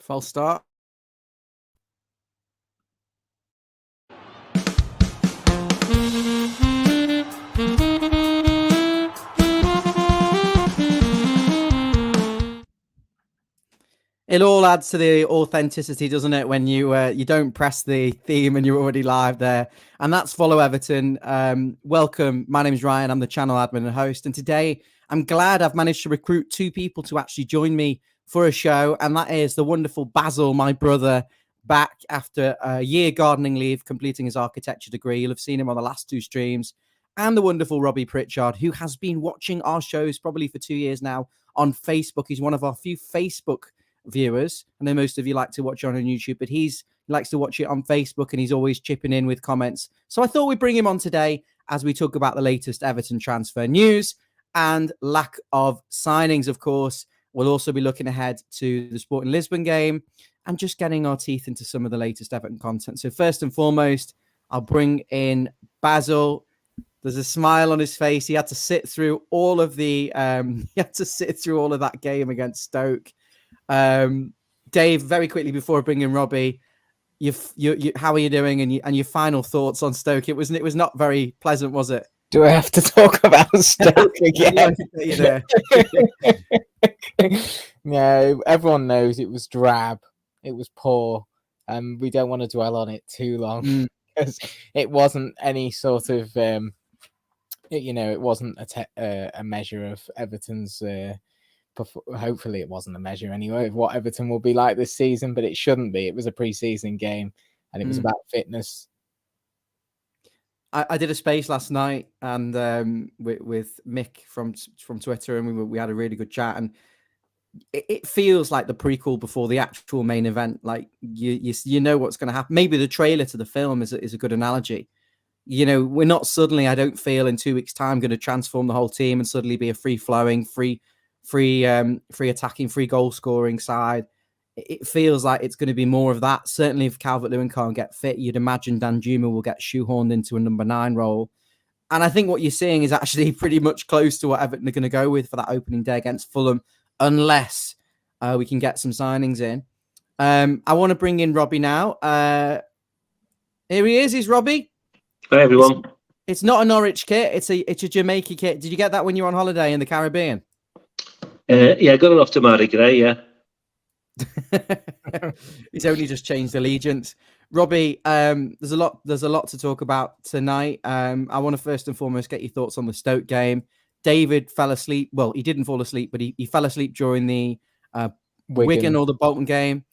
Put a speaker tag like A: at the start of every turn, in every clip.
A: False start. It all adds to the authenticity, doesn't it, when you don't press the theme and you're already live there. And that's Follow Everton. Welcome. My name is Ryan. I'm the channel admin and host. And today I'm glad I've managed to recruit two people to actually join me for a show. And that is the wonderful Basil, my brother, back after a year gardening leave, completing his architecture degree. You'll have seen him on the last two streams. And the wonderful Robbie Pritchard, who has been watching our shows probably for 2 years now on Facebook. He's one of our few Facebook viewers. I know most of you like to watch it on YouTube, but he likes to watch it on Facebook, and he's always chipping in with comments. So I thought we'd bring him on today as we talk about the latest Everton transfer news and lack of signings. Of course, we'll also be looking ahead to the Sporting Lisbon game and just getting our teeth into some of the latest Everton content. So first and foremost, I'll bring in Basil. There's a smile on his face. He had to sit through all of the that game against Stoke. Dave, very quickly before I bring in Robbie, you how are you doing, and your final thoughts on Stoke? It was not very pleasant, was it?
B: Do I have to talk about Stoke again? No, everyone knows it was drab. It was poor, and we don't want to dwell on it too long because it wasn't any sort of, it wasn't a measure of Everton's. Hopefully it wasn't a measure anyway of what Everton will be like this season, but it shouldn't be. It was a pre-season game, and it was about fitness.
A: I did a space last night and with Mick from Twitter, and we had a really good chat, and it feels like the prequel before the actual main event. Like you know what's going to happen. Maybe the trailer to the film is a good analogy. We're not suddenly, I don't feel, in 2 weeks' time going to transform the whole team and suddenly be a free-flowing, free attacking, free goal scoring side. It feels like it's going to be more of that. Certainly if Calvert-Lewin can't get fit, you'd imagine Danjuma will get shoehorned into a number 9 role. And I think what you're seeing is actually pretty much close to what Everton are going to go with for that opening day against Fulham, unless we can get some signings in. I want to bring in Robbie now. Here he is. He's Robbie.
C: Hi, everyone.
A: It's not a Norwich kit. It's a Jamaica kit. Did you get that when you were on holiday in the Caribbean?
C: Yeah, I got it off to Mary Gray, yeah.
A: He's only just changed allegiance. Robbie, there's a lot to talk about tonight. I want to first and foremost get your thoughts on the Stoke game. David fell asleep. Well, he didn't fall asleep, but he fell asleep during the Wigan or the Bolton game.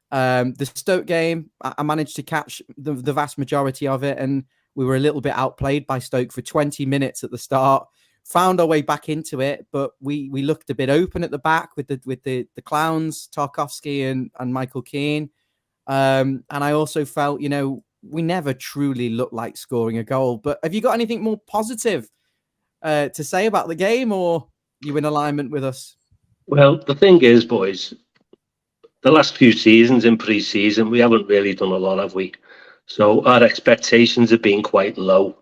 A: The Stoke game, I managed to catch the vast majority of it, and we were a little bit outplayed by Stoke for 20 minutes at the start. Found our way back into it, but we looked a bit open at the back with the clowns, Tarkowski and Michael Keane. And I also felt, we never truly looked like scoring a goal. But have you got anything more positive to say about the game, or you in alignment with us?
C: Well, the thing is, boys, the last few seasons in pre-season, we haven't really done a lot, have we? So our expectations have been quite low.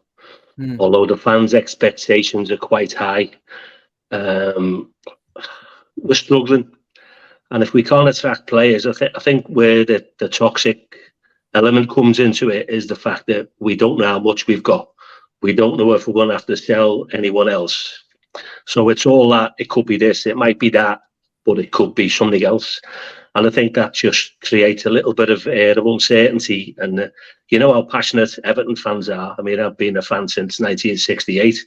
C: Although the fans' expectations are quite high. We're struggling. And if we can't attract players, I think where the toxic element comes into it is the fact that we don't know how much we've got. We don't know if we're going to have to sell anyone else. So it's all that. It could be this, it might be that, but it could be something else. And I think that just creates a little bit of uncertainty. And you know how passionate Everton fans are. I mean, I've been a fan since 1968,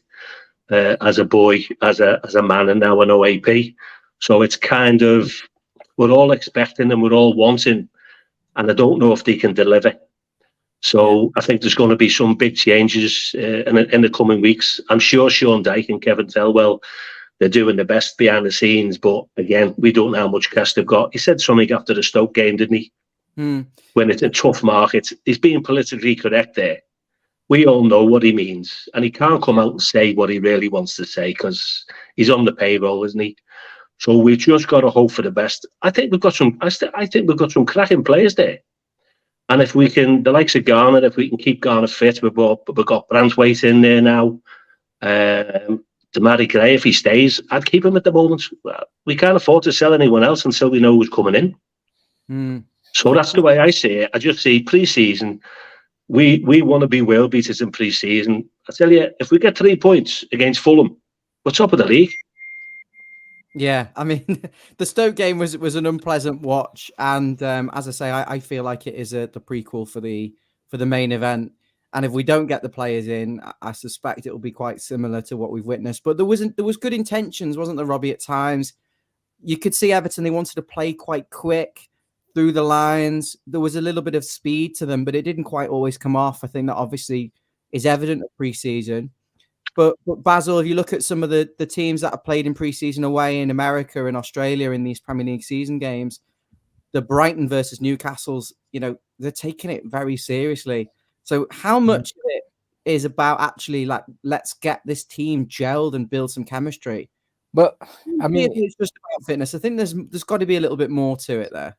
C: as a boy, as a man, and now an OAP. So it's kind of, we're all expecting and we're all wanting, and I don't know if they can deliver. So I think there's going to be some big changes in the coming weeks. I'm sure Sean Dyche and Kevin Thelwell, they're doing the best behind the scenes, but again, we don't know how much cash they've got. He said something after the Stoke game, didn't he? When it's a tough market. He's being politically correct there. We all know what he means, and he can't come out and say what he really wants to say because he's on the payroll, isn't he? So we've just got to hope for the best. I think we've got some. I think we've got some cracking players there, and if we can, the likes of Garner, if we can keep Garner fit, we've got Brandwaite in there now. Damari Gray, if he stays, I'd keep him at the moment. We can't afford to sell anyone else until we know who's coming in. So that's the way I see it. I just see pre-season. We want to be world beaters in pre-season. I tell you, if we get 3 points against Fulham, we're top of the league.
A: Yeah, I mean, the Stoke game was an unpleasant watch, and as I say, I feel like it is the prequel for the main event. And if we don't get the players in, I suspect it will be quite similar to what we've witnessed. But there was good intentions, wasn't there, Robbie? At times, you could see Everton. They wanted to play quite quick through the lines. There was a little bit of speed to them, but it didn't quite always come off. I think that obviously is evident at pre-season. But Basil, if you look at some of the teams that have played in pre-season away in America and Australia in these Premier League season games, the Brighton versus Newcastle's, they're taking it very seriously. So how much of it is about actually like, let's get this team gelled and build some chemistry?
B: But I mean,
A: it's just about fitness. I think there's got to be a little bit more to it there.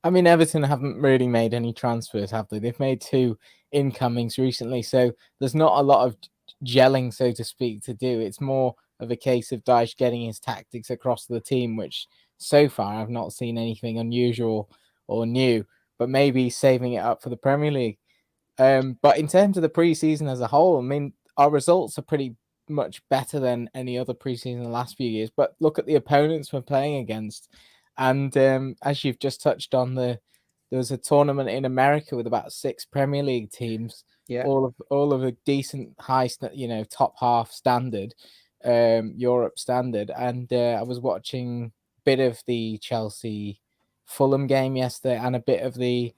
B: I mean, Everton haven't really made any transfers, have they? They've made 2 incomings recently, so there's not a lot of gelling, so to speak, to do. It's more of a case of Dyche getting his tactics across the team, which so far I've not seen anything unusual or new, but maybe saving it up for the Premier League. But in terms of the preseason as a whole, I mean, our results are pretty much better than any other preseason in the last few years. But look at the opponents we're playing against. And as you've just touched on, there was a tournament in America with about 6 Premier League teams, all of a decent high, top half standard, Europe standard. And I was watching a bit of the Chelsea Fulham game yesterday and a bit of the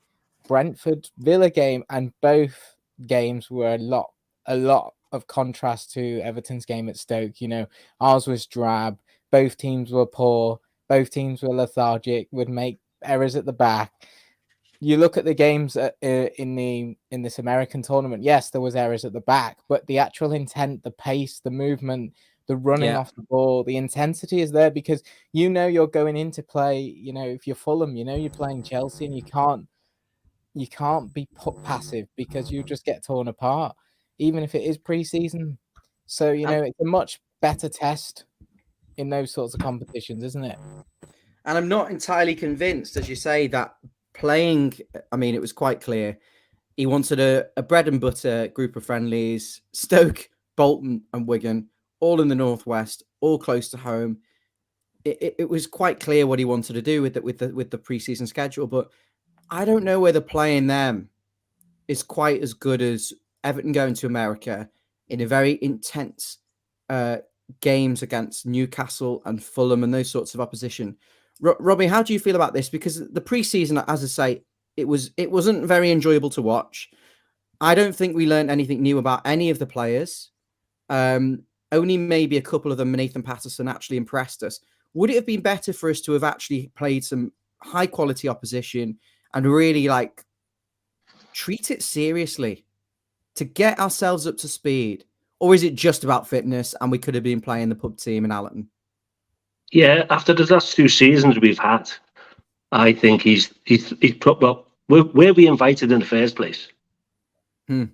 B: Brentford Villa game, and both games were a lot of contrast to Everton's game at Stoke. Ours was drab. Both teams were poor. Both teams were lethargic, would make errors at the back. You look at the games in this American tournament. Yes, there was errors at the back, but the actual intent, the pace, the movement, the running off the ball, the intensity is there because you're going into play. If you're Fulham, you're playing Chelsea, and you can't be put passive because you just get torn apart, even if it is pre-season. So it's a much better test in those sorts of competitions, isn't it?
A: And I'm not entirely convinced, as you say, that playing, I mean, it was quite clear he wanted a bread and butter group of friendlies, Stoke, Bolton and Wigan, all in the Northwest, all close to home. It was quite clear what he wanted to do with the preseason schedule, but I don't know whether playing them is quite as good as Everton going to America in a very intense games against Newcastle and Fulham and those sorts of opposition. Robbie, how do you feel about this? Because the preseason, as I say, it wasn't very enjoyable to watch. I don't think we learned anything new about any of the players. Only maybe a couple of them, Nathan Patterson, actually impressed us. Would it have been better for us to have actually played some high quality opposition and really treat it seriously to get ourselves up to speed? Or is it just about fitness and we could have been playing the pub team in Allerton?
C: Yeah, after the last 2 seasons we've had, I think he's well, where we invited in the first place.
A: There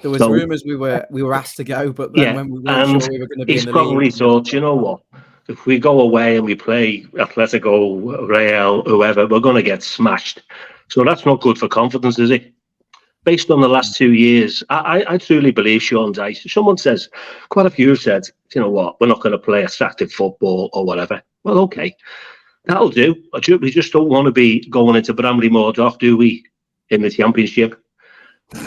A: was rumours we were asked to go, but then when we weren't sure we were going to be in the league.
C: He's probably thought, you know what? If we go away and we play Atletico, Real, whoever, we're going to get smashed. So that's not good for confidence, is it? Based on the last 2 years, I truly believe Sean Dyche. Someone says, quite a few have said, you know what, we're not going to play attractive football or whatever. Well, okay, that'll do. We just don't want to be going into Bramley Moordock, do we, in the Championship?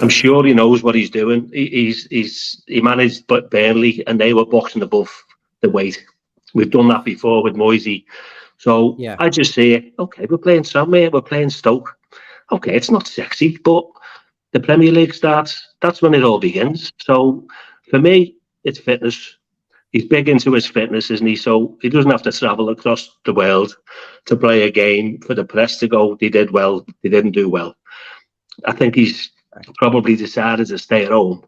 C: I'm sure he knows what he's doing. He managed Burnley and they were boxing above the weight. We've done that before with Moisey. So I just say, okay, we're playing Tranmere, we're playing Stoke. Okay, it's not sexy, but the Premier League starts, that's when it all begins. So for me, it's fitness. He's big into his fitness, isn't he? So he doesn't have to travel across the world to play a game for the press to go, they did well, they didn't do well. I think he's probably decided to stay at home,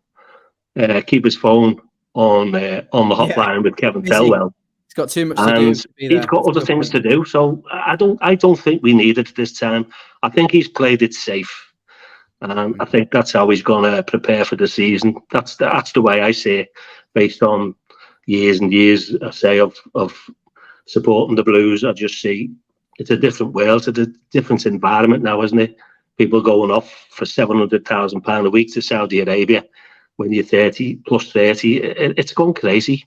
C: keep his phone on the hotline with Kevin Thelwell.
A: He's got too much to do.
C: He's got other things to do. So I don't think we need it this time. I think he's played it safe. And I think that's how he's going to prepare for the season. That's the way I see it, based on years and years, I say, of supporting the Blues. I just see it's a different world, it's a different environment now, isn't it? People going off for £700,000 a week to Saudi Arabia when you're 30 plus 30. It's gone crazy.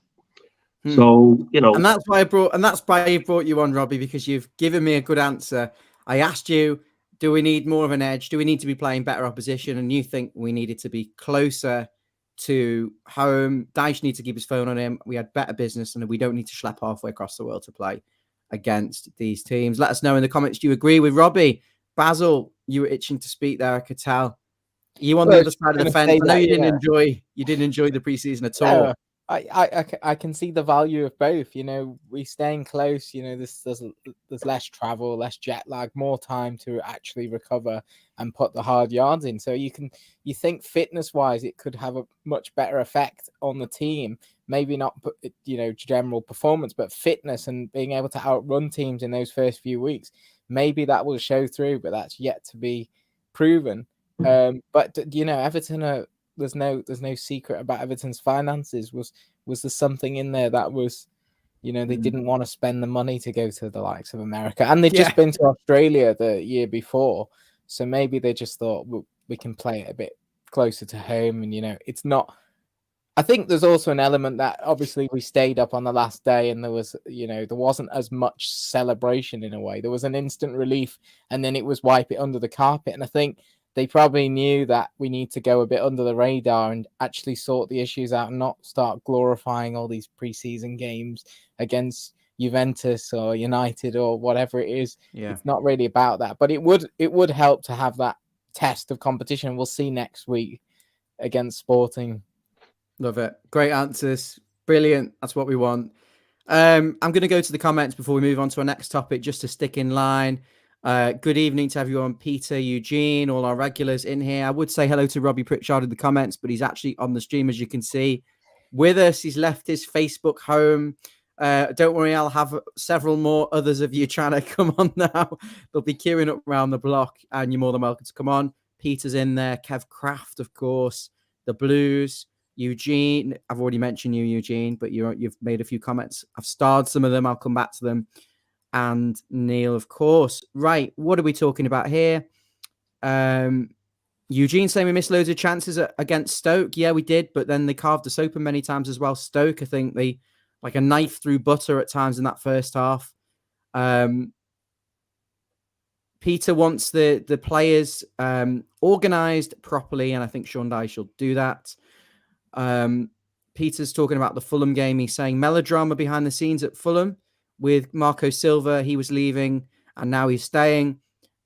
C: So, you know,
A: and that's why I brought you on, Robbie, because you've given me a good answer. I asked you, do we need more of an edge? Do we need to be playing better opposition? And you think we needed to be closer to home. Dyche needs to keep his phone on him. We had better business, and we don't need to schlep halfway across the world to play against these teams. Let us know in the comments. Do you agree with Robbie? Basil, you were itching to speak there. I could tell. You on the other side of the fence. I know you didn't enjoy the preseason at all.
B: I can see the value of both. You know, we staying close. You know, there's less travel, less jet lag, more time to actually recover and put the hard yards in. So you think fitness wise, it could have a much better effect on the team. Maybe not, general performance, but fitness and being able to outrun teams in those first few weeks. Maybe that will show through, but that's yet to be proven. But Everton there's no secret about Everton's finances. Was there something in there that was, they didn't want to spend the money to go to the likes of America, and they've just been to Australia the year before, so maybe they just thought, well, we can play it a bit closer to home, and it's not. I think there's also an element that obviously we stayed up on the last day, and there wasn't as much celebration in a way. There was an instant relief, and then it was wipe it under the carpet, and I think they probably knew that we need to go a bit under the radar and actually sort the issues out and not start glorifying all these preseason games against Juventus or United or whatever it is. Yeah. It's not really about that, but it would help to have that test of competition. We'll see next week against Sporting.
A: Love it. Great answers. Brilliant. That's what we want. I'm going to go to the comments before we move on to our next topic, just to stick in line. Good evening to everyone. Peter, Eugene, all our regulars in here. I would say hello to Robbie Pritchard in the comments, but he's actually on the stream, as you can see, with us. He's left his Facebook home. Don't worry, I'll have several more others of you trying to come on now. They'll be queuing up around the block, and you're more than welcome to come on. Peter's in there. Kev Craft, of course. The Blues. Eugene. I've already mentioned you, Eugene, but you've made a few comments. I've starred some of them. I'll come back to them. And Neil, of course. Right, what are we talking about here? Eugene saying we missed loads of chances against Stoke. Yeah, we did, but then they carved us open many times as well. Stoke, I think they like a knife through butter at times in that first half. Peter wants the players organised properly, and I think Sean Dyche will do that. Peter's talking about the Fulham game. He's saying melodrama behind the scenes at Fulham. With Marco Silva, he was leaving and now he's staying.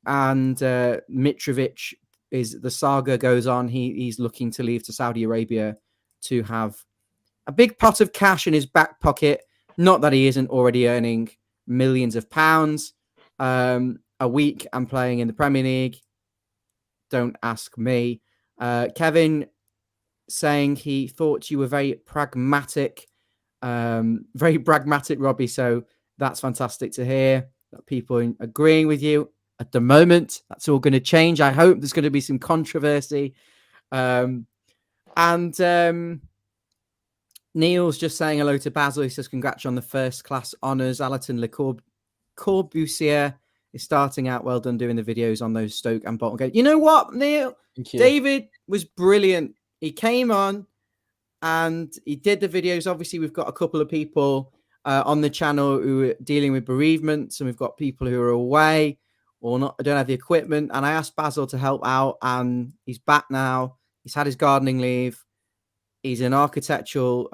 A: And Mitrovic, the saga goes on. He's looking to leave to Saudi Arabia to have a big pot of cash in his back pocket. Not that he isn't already earning millions of pounds a week and playing in the Premier League. Don't ask me. Kevin saying he thought you were very pragmatic, Robbie. So that's fantastic to hear that people agreeing with you at the moment. That's all going to change. I hope there's going to be some controversy. And Neil's just saying hello to Basil. He says, congrats on the first class honours. Allerton Le Corbusier is starting out. Well done doing the videos on those Stoke and Bolton games. You know what, Neil? David was brilliant. He came on and he did the videos. Obviously, we've got a couple of people on the channel who are dealing with bereavements, and we've got people who are away or not, don't have the equipment. And I asked Basil to help out, and he's back now. He's had his gardening leave. He's in architectural.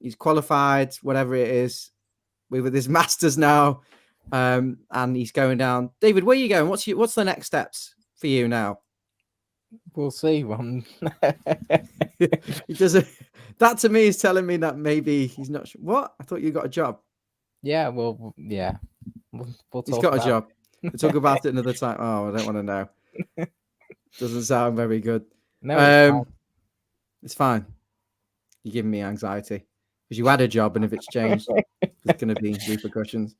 A: He's qualified, whatever it is, with his masters now, and he's going down. David, where are you going? What's the next steps for you now?
B: We'll see. One.
A: He doesn't. That to me is telling me that maybe he's not sure. What? I thought you got a job.
B: Yeah. Well. Yeah. We'll
A: he's got a job. We'll talk about it another time. Oh, I don't want to know. Doesn't sound very good.
B: No.
A: It's fine. You're giving me anxiety because you had a job, and if it's changed, there's going to be repercussions.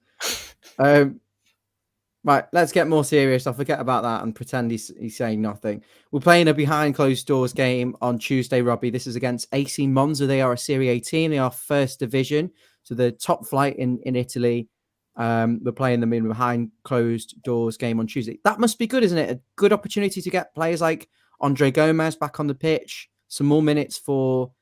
A: Right, let's get more serious. I'll forget about that and pretend he's saying nothing. We're playing a behind closed doors game on Tuesday, Robbie. This is against AC Monza. They are a Serie A team. They are first division, so the top flight in Italy. We're playing them in behind closed doors game on Tuesday. That must be good, isn't it? A good opportunity to get players like Andre Gomez back on the pitch, some more minutes for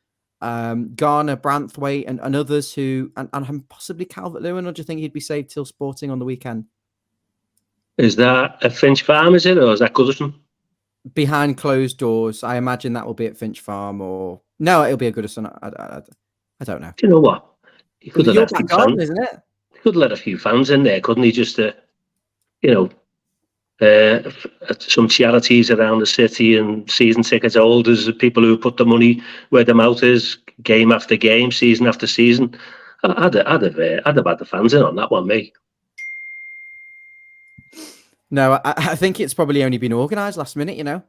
A: Garner, Branthwaite, and others who, and possibly Calvert-Lewin, or do you think he'd be saved till Sporting on the weekend?
C: Is that at Finch Farm, is it, or is that Goodison?
A: Behind closed doors. I imagine that will be at Finch Farm, or no, it'll be a Goodison. I don't know.
C: Do you know what? He could have
A: Your
C: let a few
A: back garden,
C: fans,
A: isn't it?
C: he could let a few fans in there, couldn't he? Just some charities around the city and season ticket holders, people who put the money where their mouth is, game after game, season after season. I'd have had the fans in on that one, mate.
A: No, I think it's probably only been organised last minute, you know.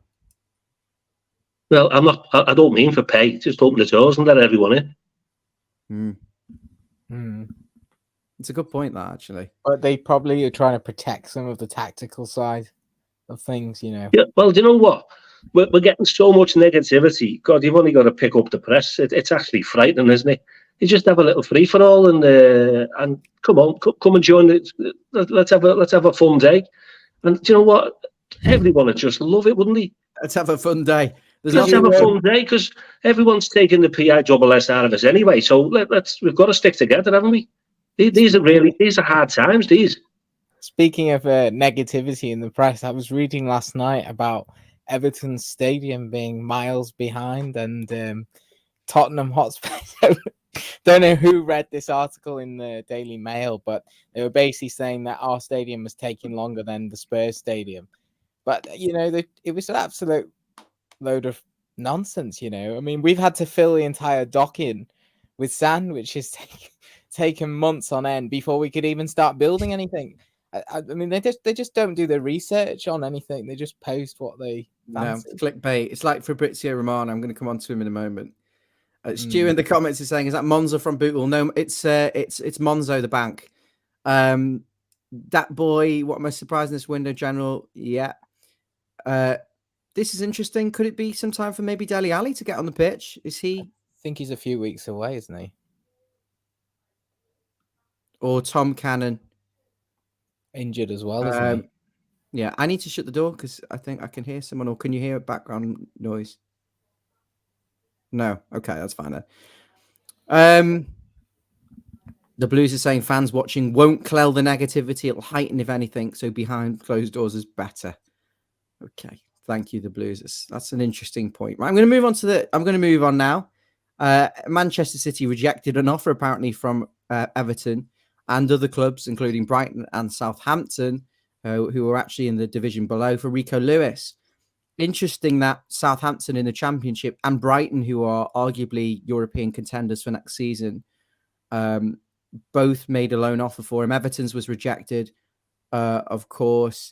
C: Well, I don't mean for pay. Just open the doors and let everyone in.
A: It's a good point, that, actually.
B: But they probably are trying to protect some of the tactical side of things, you know.
C: Yeah, well, do you know what? We're getting so much negativity. God, you've only got to pick up the press. It's actually frightening, isn't it? You just have a little free for all and come on, come and join it. Let's have a fun day. And do you know what? Everyone would just love it, wouldn't they?
A: Let's have a fun day.
C: Let's have a fun day because everyone's taking the PISS out of us anyway. So we've got to stick together, haven't we? These are hard times. These.
B: Speaking of negativity in the press, I was reading last night about Everton's stadium being miles behind and Tottenham Hotspur. Don't know who read this article in the Daily Mail, but they were basically saying that our stadium was taking longer than the Spurs stadium. But, you know, it was an absolute load of nonsense, you know. I mean, we've had to fill the entire dock in with sand, which has taken months on end before we could even start building anything. I mean, they just don't do the research on anything. They just post what they fancy.
A: No, clickbait. It's like Fabrizio Romano. I'm going to come on to him in a moment. Stu in the comments is saying, "Is that Monzo from Bootle?" No, it's Monzo the bank. That boy. What am I surprised in this window, General? Yeah. This is interesting. Could it be some time for maybe Dele Alli to get on the pitch? Is he?
B: I think he's a few weeks away, isn't he?
A: Or Tom Cannon
B: injured as well, isn't he?
A: Yeah, I need to shut the door because I think I can hear someone. Or can you hear background noise? No. Okay, that's fine then. The Blues are saying fans watching won't quell the negativity. It'll heighten, if anything. So behind closed doors is better. Okay. Thank you, the Blues. That's an interesting point. Right, I'm going to move on now. Manchester City rejected an offer apparently from Everton and other clubs, including Brighton and Southampton, who were actually in the division below, for Rico Lewis. Interesting that Southampton in the Championship and Brighton, who are arguably European contenders for next season, both made a loan offer for him. Everton's was rejected, of course.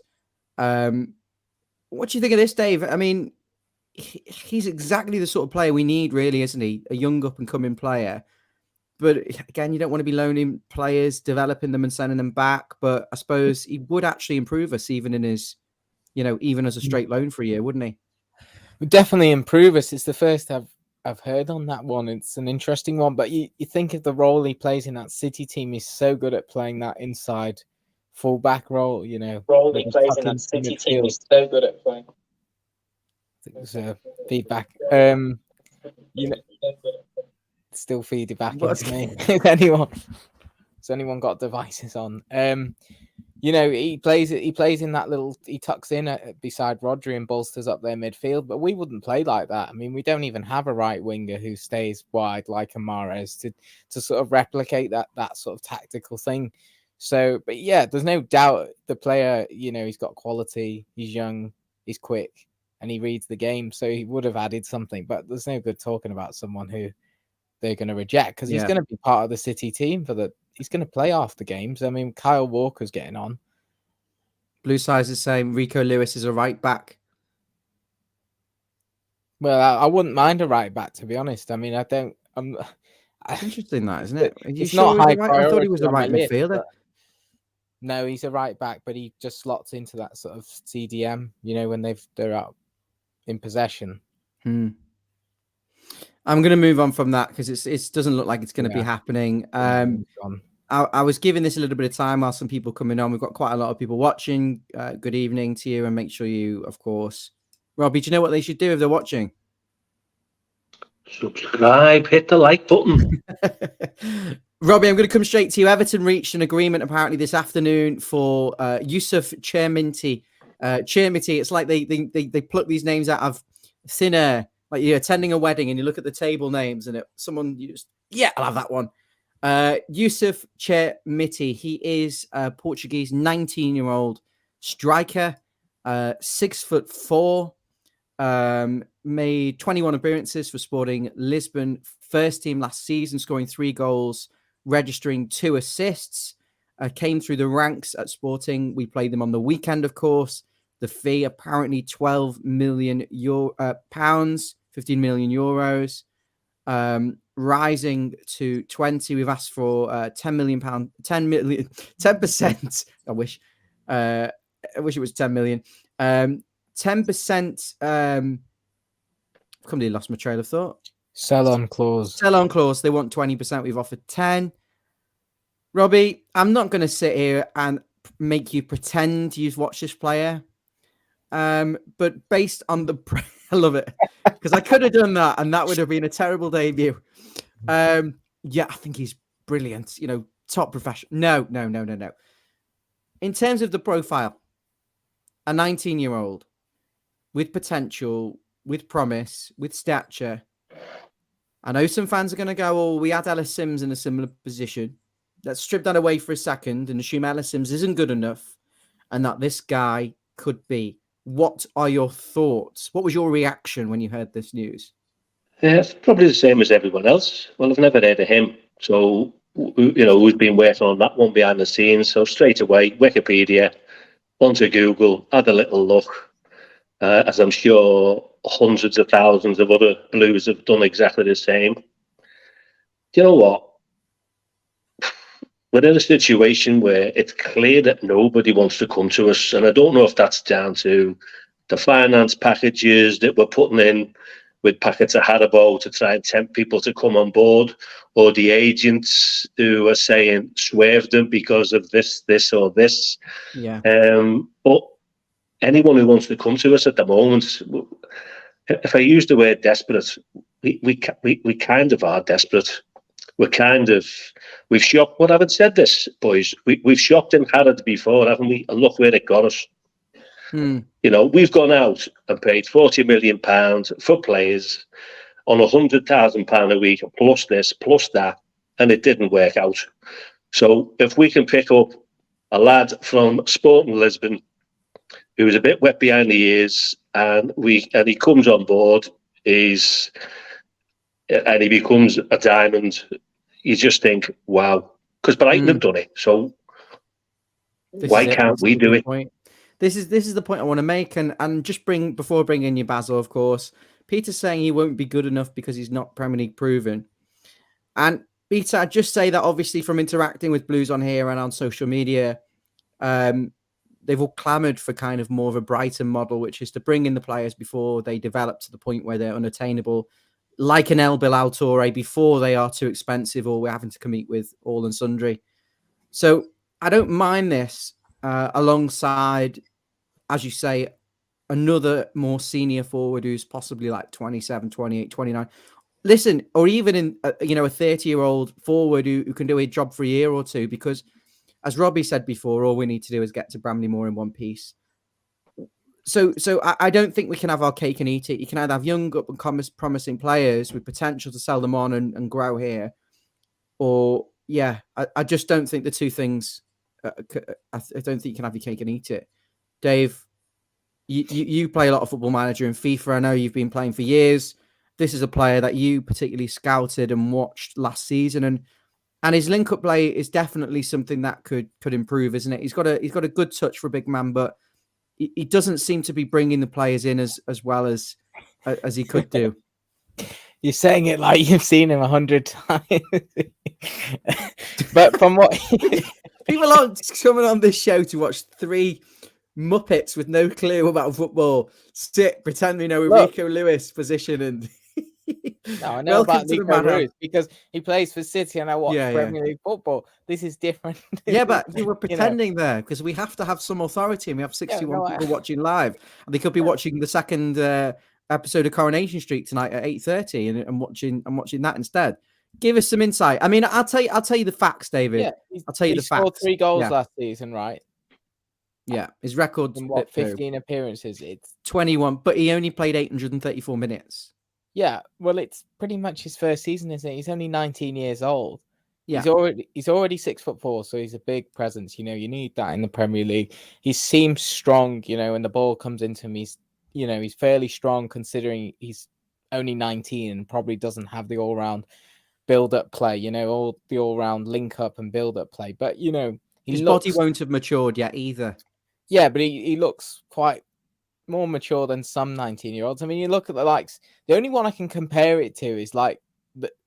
A: What do you think of this, Dave? I mean, he's exactly the sort of player we need, really, isn't he? A young up-and-coming player. But again, you don't want to be loaning players, developing them and sending them back. But I suppose he would actually improve us even in his, even as a straight loan for a year, wouldn't he?
B: Would definitely improve us. It's the first I've heard on that one. It's an interesting one. But you think of the role he plays in that City team, he's so good at playing that inside fullback role,
D: Role he plays in that City team, he's so good at playing.
B: I think there's feedback. Still feeding back into me. Has anyone got devices on? He plays in that little. He tucks in beside Rodri and bolsters up their midfield. But we wouldn't play like that. I mean, we don't even have a right winger who stays wide like a Mahrez to sort of replicate that sort of tactical thing. So, but yeah, there's no doubt the player. He's got quality. He's young. He's quick, and he reads the game. So he would have added something. But there's no good talking about someone who they're going to reject because he's going to be part of the City team he's going to play after games. I mean, Kyle Walker's getting on.
A: Blue Size is saying Rico Lewis is a right back.
B: Well, I wouldn't mind a right back, to be honest. I mean,
A: It's interesting that, isn't it?
B: It's not high priority.
A: I thought he was a right midfielder.
B: No, he's a right back, but he just slots into that sort of CDM, when they're out in possession. I'm
A: going to move on from that because it doesn't look like it's going to be happening. I was giving this a little bit of time while some people coming on. We've got quite a lot of people watching. Good evening to you, and make sure you, of course, Robbie, do you know what they should do if they're watching?
C: Subscribe, hit the like button.
A: Robbie, I'm going to come straight to you. Everton reached an agreement apparently this afternoon for Yusuf Chermiti. Chermiti, it's like they pluck these names out of thin air. Like you're attending a wedding and you look at the table names and I'll have that one. Yusuf Chermiti, he is a Portuguese 19-year-old striker, 6'4", made 21 appearances for Sporting Lisbon first team last season, scoring 3 goals, registering 2 assists. Came through the ranks at Sporting. We played them on the weekend, of course. The fee apparently 12 million pounds, 15 million euros. Rising to 20. We've asked for 10 million pound, 10%. I wish it was 10 million. 10%. Completely lost my trail of thought.
B: Sell-on clause.
A: Sell-on clause. They want 20%. We've offered 10. Robbie, I'm not going to sit here and make you pretend you've watched this player. But based on the... I love it. Because I could have done that, and that would have been a terrible debut. I think he's brilliant. Top professional. No. In terms of the profile, a 19-year-old with potential, with promise, with stature. I know some fans are going to go, we had Ellis Sims in a similar position. Let's strip that away for a second and assume Ellis Sims isn't good enough and that this guy could be. What are your thoughts? What was your reaction when you heard this news?
C: Yeah, it's probably the same as everyone else. Well, I've never heard of him. So, who's been working on that one behind the scenes. So straight away, Wikipedia, onto Google, had a little look, as I'm sure hundreds of thousands of other Blues have done exactly the same. Do you know what? We're in a situation where it's clear that nobody wants to come to us. And I don't know if that's down to the finance packages that we're putting in with packets of Haribo to try and tempt people to come on board, or the agents who are saying swerve them because of this, or this.
A: Yeah.
C: But anyone who wants to come to us at the moment, if I use the word desperate, we kind of are desperate. We've shopped. Well, I haven't said this, boys. We've shopped in Harrods before, haven't we? And look where it got us. We've gone out and paid £40 million for players on £100,000 a week, plus this, plus that, and it didn't work out. So if we can pick up a lad from Sporting Lisbon who was a bit wet behind the ears, and he comes on board, and he becomes a diamond, you just think, wow. Because Brighton have done it, so why can't we do it?
A: This is the point I want to make, and just before bringing you Basil, of course, Peter's saying he won't be good enough because he's not Premier League proven. And Peter, I'd just say that obviously from interacting with Blues on here and on social media, they've all clamoured for kind of more of a Brighton model, which is to bring in the players before they develop to the point where they're unattainable, like an El Bilal Toure, before they are too expensive or we're having to compete with all and sundry. So I don't mind this alongside, as you say, another more senior forward who's possibly like 27, 28, 29. Listen, or even in a 30-year-old forward who can do a job for a year or two, because as Robbie said before, all we need to do is get to Bramley-Moore in one piece. So I don't think we can have our cake and eat it. You can either have young, up and promising players with potential to sell them on and grow here, or I just don't think the two things. I don't think you can have your cake and eat it. Dave, you play a lot of Football Manager and FIFA. I know you've been playing for years. This is a player that you particularly scouted and watched last season, and his link-up play is definitely something that could improve, isn't it? He's got a good touch for a big man, but he doesn't seem to be bringing the players in as well as he could do.
B: You're saying it like you've seen him 100 times. But from what
A: people aren't coming on this show to watch 3 Muppets with no clue about football pretend we know Rico Lewis position and
B: No, I know about Rico Lewis because he plays for City and I watch Premier League football. This is different.
A: Yeah, but you were pretending there because we have to have some authority and we have 61 people watching live. And they could be watching the second episode of Coronation Street tonight at 8:30 and watching that instead. Give us some insight. I mean, I'll tell you the facts, David.
B: Yeah,
A: I'll tell you the facts.
B: He scored 3 goals last season, right?
A: Yeah, his record
B: in 15 appearances. It's
A: 21, but he only played 834 minutes.
B: Yeah, well, it's pretty much his first season, isn't it? He's only 19 years old.
A: Yeah.
B: He's already 6'4", so he's a big presence. You need that in the Premier League. He seems strong, when the ball comes into him. He's fairly strong considering he's only 19 and probably doesn't have the all-round build-up play. All the all-round link-up and build-up play. But
A: his body won't have matured yet either.
B: Yeah, but he looks quite more mature than some 19-year-olds. I mean, you look at the likes. The only one I can compare it to is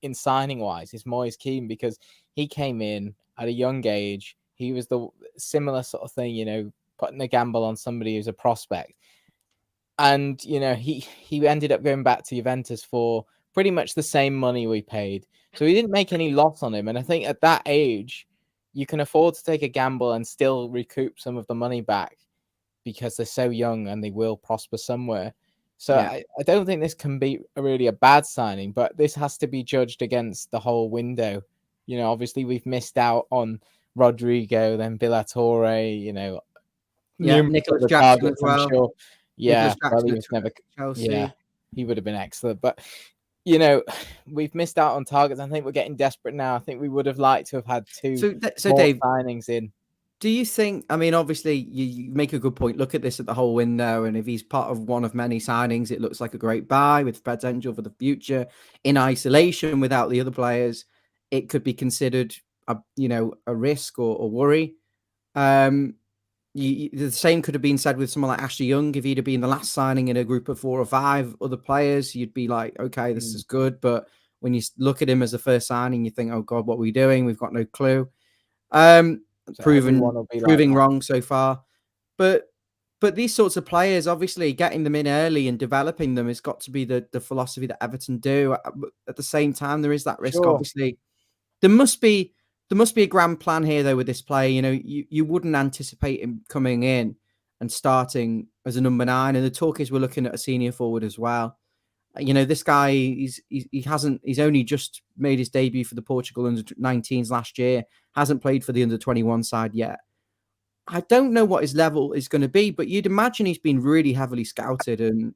B: in signing wise is Moise Kean, because he came in at a young age. He was the similar sort of thing, putting a gamble on somebody who's a prospect. And, he ended up going back to Juventus for pretty much the same money we paid. So he didn't make any loss on him. And I think at that age, you can afford to take a gamble and still recoup some of the money back because they're so young and they will prosper somewhere. So I don't think this can be really a bad signing, but this has to be judged against the whole window. Obviously we've missed out on Rodrigo, then Villatore,
A: Nicholas Jackson as well.
B: Sure. Yeah, well, he was never Chelsea. Yeah, he would have been excellent, but we've missed out on targets. I think we're getting desperate now. I think we would have liked to have had two more Dave, signings in.
A: Do you think, I mean, obviously you make a good point. Look at this at the whole window. And if he's part of one of many signings, it looks like a great buy with potential for the future. In isolation without the other players, it could be considered a risk or worry. The same could have been said with someone like Ashley Young. If he'd have been the last signing in a group of 4 or 5 other players, you'd be like, okay, this is good. But when you look at him as the first signing, you think, oh God, what are we doing? We've got no clue. So proving wrong so far. But these sorts of players, obviously getting them in early and developing them has got to be the philosophy that Everton do. At the same time, there is that risk. Sure. Obviously, there must be a grand plan here, though, with this player. You wouldn't anticipate him coming in and starting as a number 9. And the talk is we're looking at a senior forward as well. This guy, he's only just made his debut for the Portugal under-19s last year, hasn't played for the under-21 side yet. I don't know what his level is going to be, but you'd imagine he's been really heavily scouted and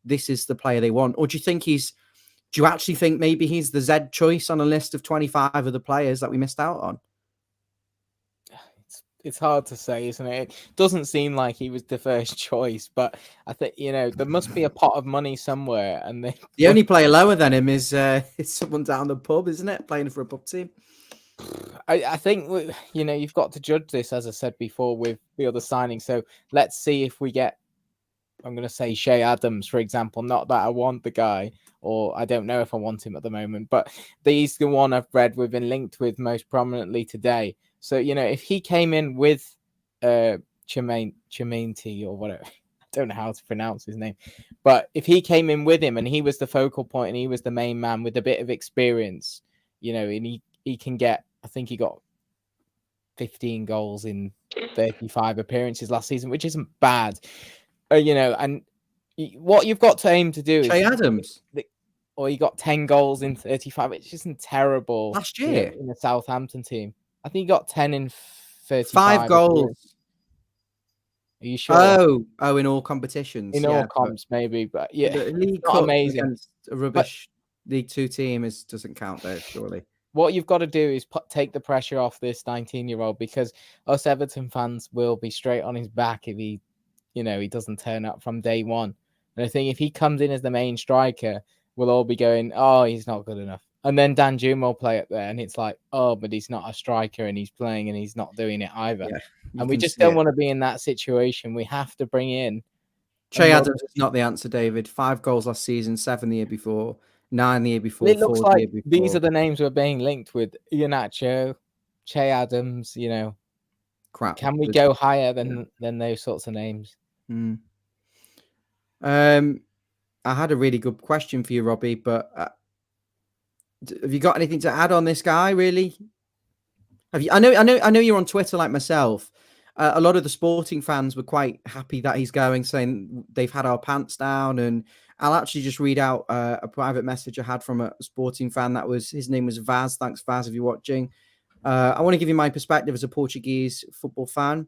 A: this is the player they want. Or do you actually think maybe he's the Z choice on a list of 25 of the players that we missed out on?
B: It's hard to say, isn't it? It doesn't seem like he was the first choice, but I think, there must be a pot of money somewhere. And
A: the only player lower than him is someone down the pub, isn't it? Playing for a pub team.
B: I think, you've got to judge this, as I said before, with the other signings. So let's see if we get, I'm going to say Shea Adams, for example. Not that I want the guy, or I don't know if I want him at the moment, but he's the one I've read we've been linked with most prominently today. So, if he came in with Chermiti or whatever, I don't know how to pronounce his name, but if he came in with him and he was the focal point and he was the main man with a bit of experience, and he can get, I think he got 15 goals in 35 appearances last season, which isn't bad. And what you've got to aim to do is
A: Shea Adams.
B: Or he got 10 goals in 35, which isn't terrible.
A: Last year
B: in the Southampton team. I think he got 10 in 35.
A: 5 goals.
B: Are you sure?
A: Oh, in all competitions.
B: In all comps, maybe, but yeah,
A: the League
B: Cup amazing.
A: Against a rubbish League 2 team doesn't count there, surely.
B: What you've got to do is take the pressure off this 19-year-old, because us Everton fans will be straight on his back if he doesn't turn up from day one. And I think if he comes in as the main striker, we'll all be going, oh, he's not good enough. And then Danjuma will play up there, and it's like, oh, but he's not a striker, and he's playing, and he's not doing it either. Yeah, and we just don't want to be in that situation. We have to bring in.
A: Shea Adams is not the answer, David. 5 goals last season, 7 the year before, 9 the year before.
B: It looks like these are the names we're being linked with: Iheanacho, Shea Adams.
A: Crap.
B: Can we go higher than those sorts of names?
A: I had a really good question for you, Robbie, but have you got anything to add on this guy? Really? Have you? I know you're on Twitter like myself. A lot of the Sporting fans were quite happy that he's going, saying they've had our pants down. And I'll actually just read out a private message I had from a Sporting fan. His name was Vaz. Thanks, Vaz, if you're watching. I want to give you my perspective as a Portuguese football fan.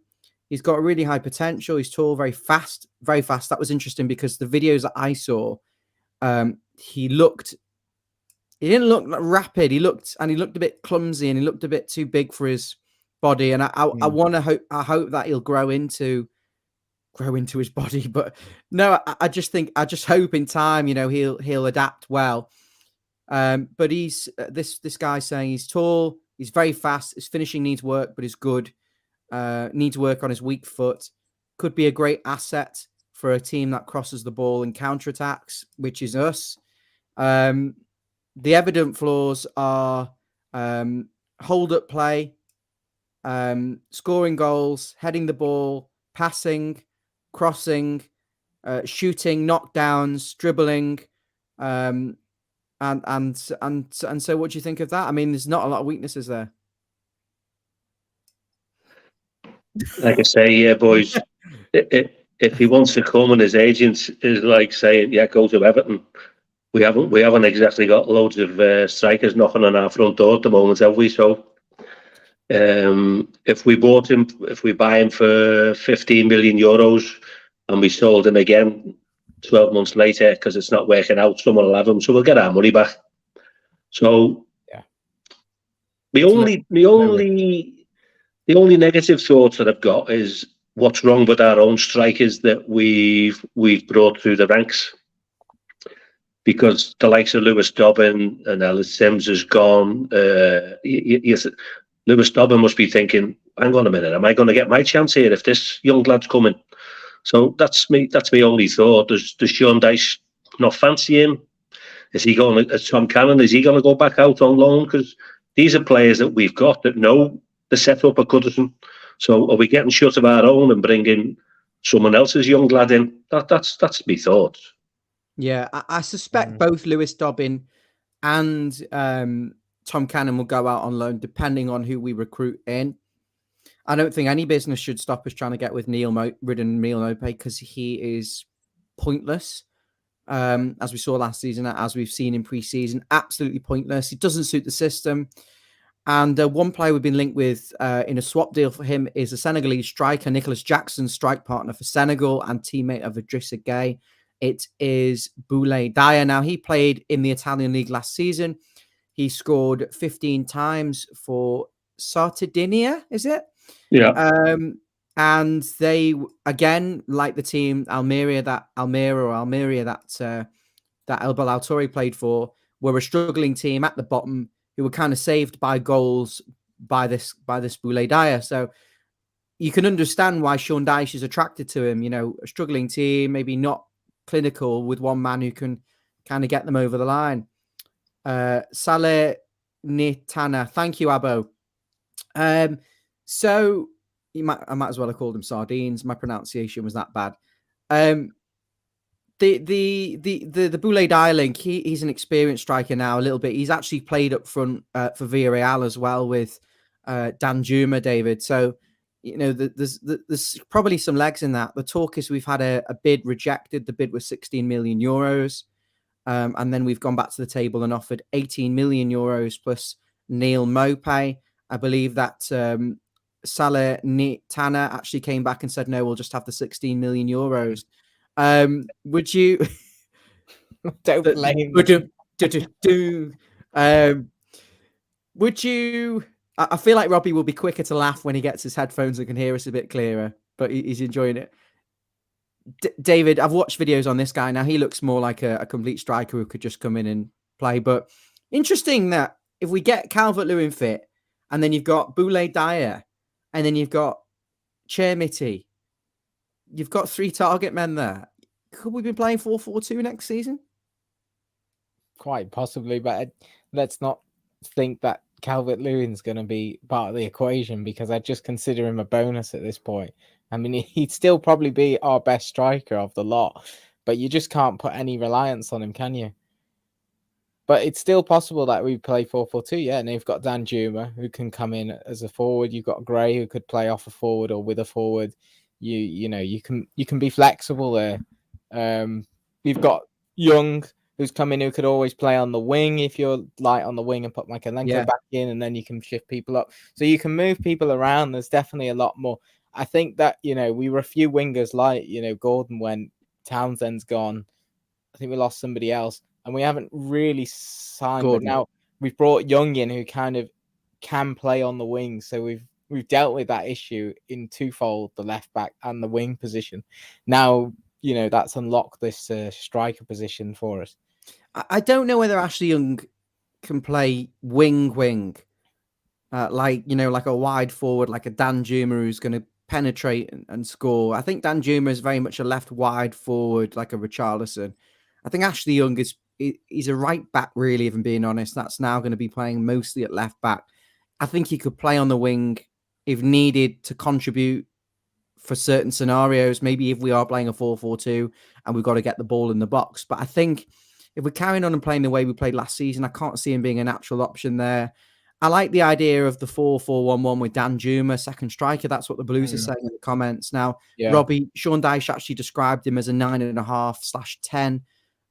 A: He's got a really high potential. He's tall, very fast, very fast. That was interesting because the videos that I saw, he didn't look rapid. He looked a bit clumsy, and he looked a bit too big for his body. And I hope that he'll grow into his body. But no, I just hope in time, he'll adapt well. But he's this guy's saying he's tall, he's very fast, his finishing needs work, but he's good. Needs work on his weak foot. Could be a great asset for a team that crosses the ball and counterattacks, which is us. The evident flaws are hold-up play, scoring goals, heading the ball, passing, crossing, shooting, knockdowns, dribbling, and so what do you think of that? I mean, there's not a lot of weaknesses there.
C: Like I say, yeah, boys, if he wants to come and his agent is like saying, yeah, go to Everton. We haven't exactly got loads of strikers knocking on our front door at the moment, have we? So if we buy him for 15 million euros and we sold him again 12 months later because it's not working out, someone will have him, so we'll get our money back. So
B: yeah,
C: the only negative thoughts that I've got is what's wrong with our own strikers that we've brought through the ranks. Because the likes of Lewis Dobbin and Ellis Sims is gone. Yes, Lewis Dobbin must be thinking, hang on a minute, am I going to get my chance here if this young lad's coming? So that's my only thought. Does Sean Dyche not fancy him? Is he going to, Tom Cannon, is he going to go back out on loan? Because these are players that we've got that know the setup of Goodison. So are we getting shut of our own and bringing someone else's young lad in? That's my thoughts.
A: Yeah, I suspect both Lewis Dobbin and Tom Cannon will go out on loan, depending on who we recruit in. I don't think any business should stop us trying to get with Neil Maupay because he is pointless. As we saw last season, as we've seen in pre-season, absolutely pointless. He doesn't suit the system. And one player we've been linked with in a swap deal for him is a Senegalese striker, Nicholas Jackson, strike partner for Senegal and teammate of Idrissa Gueye. It is Boulaye Dia. Now, he played in the Italian league last season. He scored 15 times for Sardinia, is it?
C: Yeah.
A: And they, again, like the team Almeria that El Balautori played for, were a struggling team at the bottom who were kind of saved by goals by this Boulaye Dia. So you can understand why Sean Dyche is attracted to him. A struggling team, maybe not clinical, with one man who can kind of get them over the line. Saleh Nitana, thank you, Abo. So I might as well have called them sardines. My pronunciation was that bad. The Boulaye Dia link, he's an experienced striker now a little bit. He's actually played up front for Villarreal as well with Danjuma, David. So there's probably some legs in that. The talk is we've had a bid rejected. The bid was 16 million euros. And then we've gone back to the table and offered 18 million euros plus Neil Maupay. I believe that Saleh Nitana actually came back and said, no, we'll just have the 16 million euros. Would you...
B: Don't blame
A: would you... I feel like Robbie will be quicker to laugh when he gets his headphones and can hear us a bit clearer, but he's enjoying it. David, I've watched videos on this guy. Now, he looks more like a complete striker who could just come in and play. But interesting that if we get Calvert-Lewin fit, and then you've got Boulaye Dia, and then you've got Chermiti, you've got 3 target men there. Could we be playing 4-4-2 next season?
B: Quite possibly, but let's not think that Calvert-Lewin's going to be part of the equation, because I just consider him a bonus at this point. I mean, he'd still probably be our best striker of the lot, but you just can't put any reliance on him, can you? But it's still possible that we play 4-4-2, yeah. And you've got Danjuma who can come in as a forward. You've got Gray who could play off a forward or with a forward. You can be flexible there. You've got Young who's coming who could always play on the wing if you're light on the wing and put Mykolenko back in, and then you can shift people up. So you can move people around. There's definitely a lot more. I think that, we were a few wingers light. Gordon went, Townsend's gone. I think we lost somebody else, and we haven't really signed. Gordon. But now we've brought Young in who kind of can play on the wing. So we've dealt with that issue in twofold, the left back and the wing position. Now, that's unlocked this striker position for us.
A: I don't know whether Ashley Young can play wing, like a wide forward, like a Danjuma who's going to penetrate and score. I think Danjuma is very much a left wide forward, like a Richarlison. I think Ashley Young he's a right back, really, if I'm being honest. That's now going to be playing mostly at left back. I think he could play on the wing if needed to contribute for certain scenarios. Maybe if we are playing a 4-4-2 and we've got to get the ball in the box. But I think if we're carrying on and playing the way we played last season, I can't see him being a natural option there. I like the idea of the 4-4-1-1 with Danjuma, second striker. That's what the Blues are saying in the comments. Now, Robbie, Sean Dyche actually described him as a 9.5/10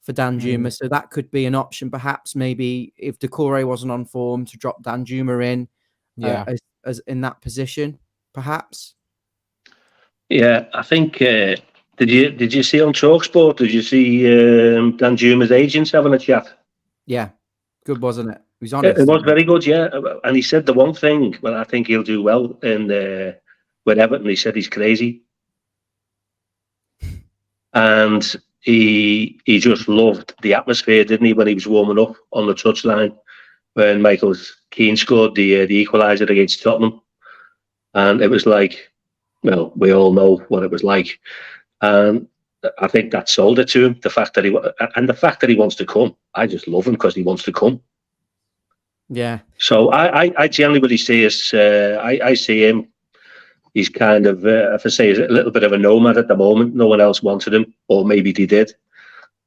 A: for Danjuma. So that could be an option, perhaps, maybe if Decore wasn't on form, to drop Danjuma in as in that position, perhaps.
C: Yeah, I think... Did you see on TalkSport? Did you see Danjuma's agents having a chat?
A: Yeah, good, wasn't it? He was honest.
C: It was very good, yeah. And he said the one thing, well, I think he'll do well in with Everton. He said he's crazy, and he just loved the atmosphere, didn't he, when he was warming up on the touchline when Michael Keane scored the equaliser against Tottenham, and it was like, well, we all know what it was like. And I think that sold it to him. The fact that he wants to come, I just love him because he wants to come.
A: Yeah.
C: So I genuinely see us. I see him. He's kind of, if I say, a little bit of a nomad at the moment. No one else wanted him, or maybe they did.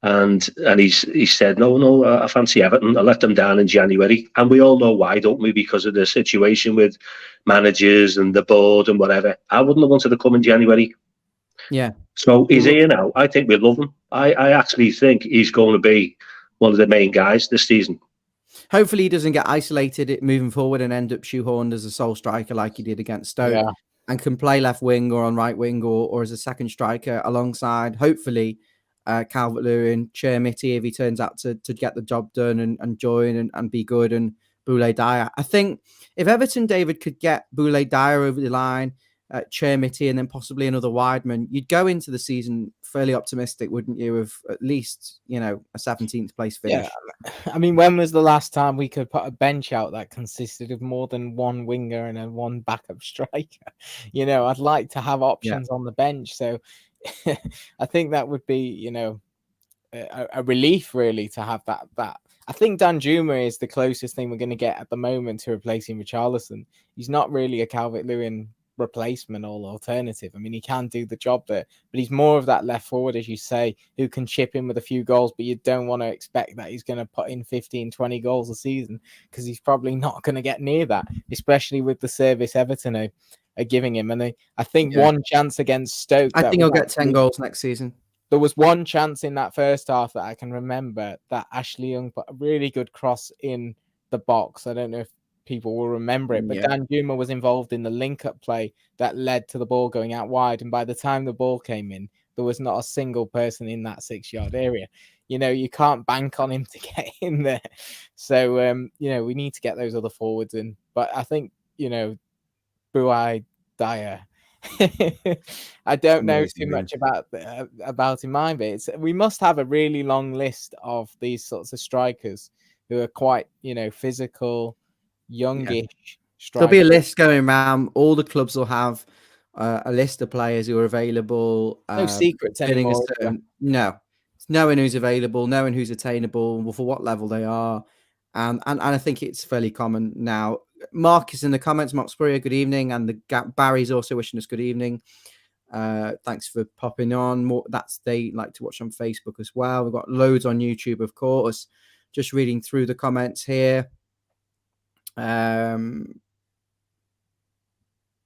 C: And he said, no, I fancy Everton. I let them down in January, and we all know why, don't we? Because of the situation with managers and the board and whatever. I wouldn't have wanted to come in January.
A: Yeah.
C: So he's here now. I think we love him. I actually think he's going to be one of the main guys this season.
A: Hopefully he doesn't get isolated moving forward and end up shoehorned as a sole striker like he did against Stoke, and can play left wing or on right wing or as a second striker alongside, hopefully, Calvert-Lewin, Chermiti, if he turns out to get the job done and join and be good, and Boulaye Dia. I think if Everton, David, could get Boulaye Dia over the line, Chermiti, and then possibly another wideman, you'd go into the season fairly optimistic, wouldn't you, of at least, a 17th place finish?
B: Yeah. I mean, when was the last time we could put a bench out that consisted of more than one winger and one backup striker? I'd like to have options on the bench. So I think that would be, a relief, really, to have that. I think Danjuma is the closest thing we're going to get at the moment to replacing Richarlison. He's not really a Calvert-Lewin replacement or alternative. I mean, he can do the job there, but he's more of that left forward, as you say, who can chip in with a few goals, but you don't want to expect that he's going to put in 15-20 goals a season, because he's probably not going to get near that, especially with the service Everton are giving him. And I think one chance against Stoke,
A: I think he'll get 10 goals next season.
B: There was one chance in that first half that I can remember that Ashley Young put a really good cross in the box. I don't know if people will remember it, but Danjuma was involved in the link-up play that led to the ball going out wide, and by the time the ball came in, there was not a single person in that 6-yard area. You can't bank on him to get in there. So, we need to get those other forwards in. But I think, Boulaye Dia, I don't know too much about him either. We must have a really long list of these sorts of strikers who are quite, physical, youngish strikers.
A: There'll be a list going around. All the clubs will have a list of players who are available.
B: No secrets anymore.
A: No, it's knowing who's available, knowing who's attainable, for what level they are, and I think it's fairly common now. Mark is in the comments. Mark Spurrier, good evening, and Barry's also wishing us good evening. Thanks for popping on. They like to watch on Facebook as well. We've got loads on YouTube, of course. Just reading through the comments here.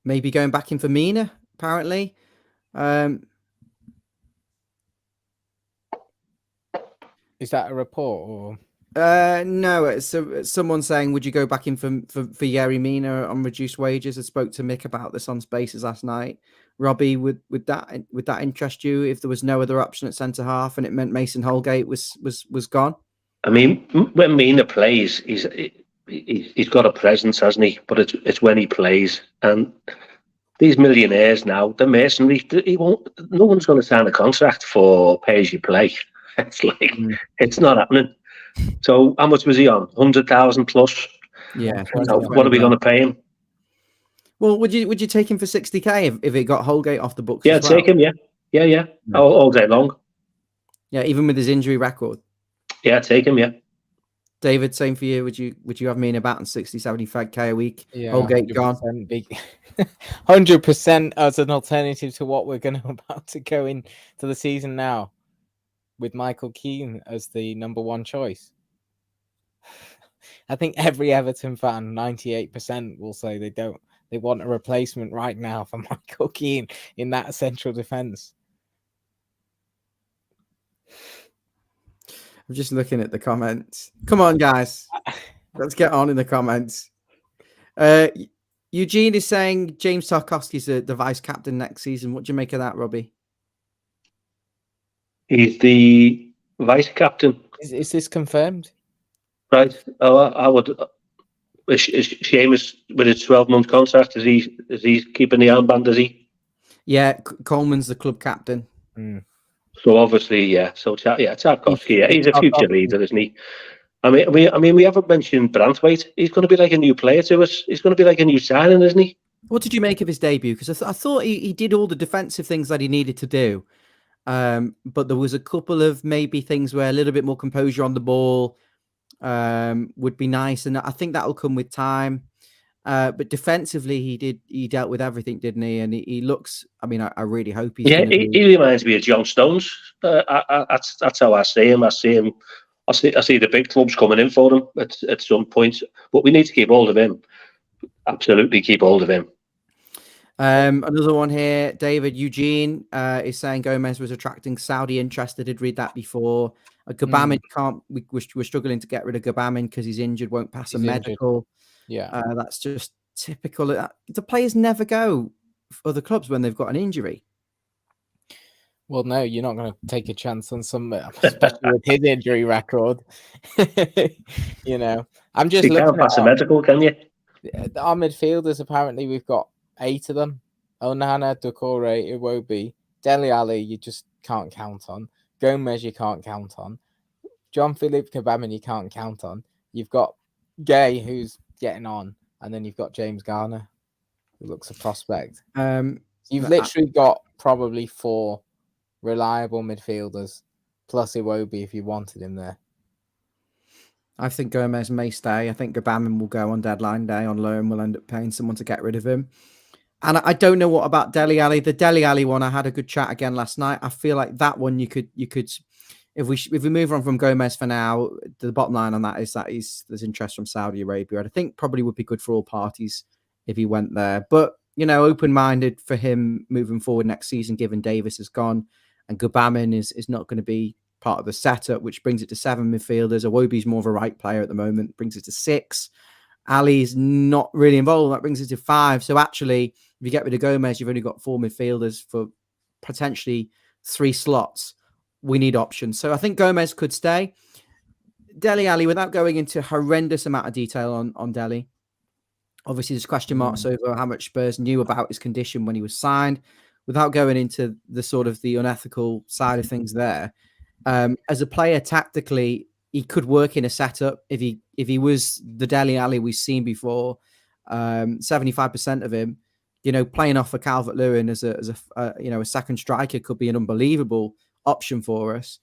A: Maybe going back in for Mina, apparently.
B: Is that a report or?
A: No, it's someone saying, would you go back in for Yerry Mina on reduced wages? I spoke to Mick about this on Spaces last night. Robbie, would that interest you if there was no other option at centre half and it meant Mason Holgate was gone?
C: I mean, when Mina plays, he's got a presence, hasn't he? But it's when he plays, and these millionaires now, they're mercenary. No one's going to sign a contract for pay as you play. It's like it's not happening. So how much was he on? 100,000 plus.
A: Yeah.
C: So what are we going to pay him?
A: Well, would you take him for 60k if it got Holgate off the books?
C: Yeah, as well? Take him. Yeah. All day long.
A: Yeah, even with his injury record.
C: Yeah, take him. Yeah.
A: David, same for you. Would you have me in about 60, 75k a week?
B: Yeah,
A: Holgate gone.
B: 100% as an alternative to what we're about to go into the season now, with Michael Keane as the number one choice. I think every Everton fan, 98%, will say they want a replacement right now for Michael Keane in that central defence.
A: I'm just looking at the comments. Come on, guys. Let's get on in the comments. Eugene is saying James Tarkowski's the vice captain next season. What do you make of that, Robbie?
C: He's the vice captain.
B: Is this confirmed?
C: Right. I would. Seamus with his 12-month contract. Is he keeping the armband? Is he?
A: Yeah, Coleman's the club captain.
C: So obviously, yeah. So Tarkowski. Yeah, he's a future leader, isn't he? I mean, we haven't mentioned Branthwaite. He's going to be like a new player to us. He's going to be like a new signing, isn't he?
A: What did you make of his debut? Because I thought he did all the defensive things that he needed to do. But there was a couple of maybe things where a little bit more composure on the ball would be nice, and I think that will come with time. But defensively, he dealt with everything, didn't he? And he looks. I mean, I really hope he's.
C: Yeah, he reminds me of John Stones. That's how I see him. I see the big clubs coming in for him at some point. But we need to keep hold of him. Absolutely, keep hold of him.
A: Another one here, David Eugene is saying Gomez was attracting Saudi interest. I did read that before. Gabamin we're struggling to get rid of Gabamin because he's injured, won't pass a medical. Injured.
B: Yeah, that's
A: just typical. The players never go for other clubs when they've got an injury.
B: Well, no, you're not going to take a chance on some, especially with his injury record. You know, I'm just
C: looking. You can't pass a medical, can you?
B: Our midfielders, apparently, we've got 8 of them. Onana, Doucouré, Iwobi, Dele Alli, you just can't count on. Gomez, you can't count on. Jean-Philippe Gabamin, you can't count on. You've got Gay, who's getting on, and then you've got James Garner, who looks a prospect. You've literally got probably 4 reliable midfielders, plus Iwobi if you wanted him there.
A: I think Gomez may stay. I think Gabamin will go on deadline day on loan. We'll end up paying someone to get rid of him. And I don't know what about Dele Alli. The Dele Alli one, I had a good chat again last night. I feel like that one you could if we move on from Gomez for now, the bottom line on that is that there's interest from Saudi Arabia. And I think probably would be good for all parties if he went there. But, you know, open-minded for him moving forward next season, given Davis has gone and Gabamin is not going to be part of the setup, which brings it to 7 midfielders. Iwobi's more of a right player at the moment, brings it to 6. Ali's not really involved. That brings it to 5. So actually, if you get rid of Gomez, you've only got 4 midfielders for potentially 3 slots. We need options. So I think Gomez could stay. Dele Alli, without going into a horrendous amount of detail on Dele, obviously there's question marks over how much Spurs knew about his condition when he was signed. Without going into the sort of the unethical side of things there, as a player tactically, he could work in a setup if he was the Dele Alli we've seen before. 75% of him, you know, playing off a Calvert-Lewin as a second striker could be an unbelievable option for us.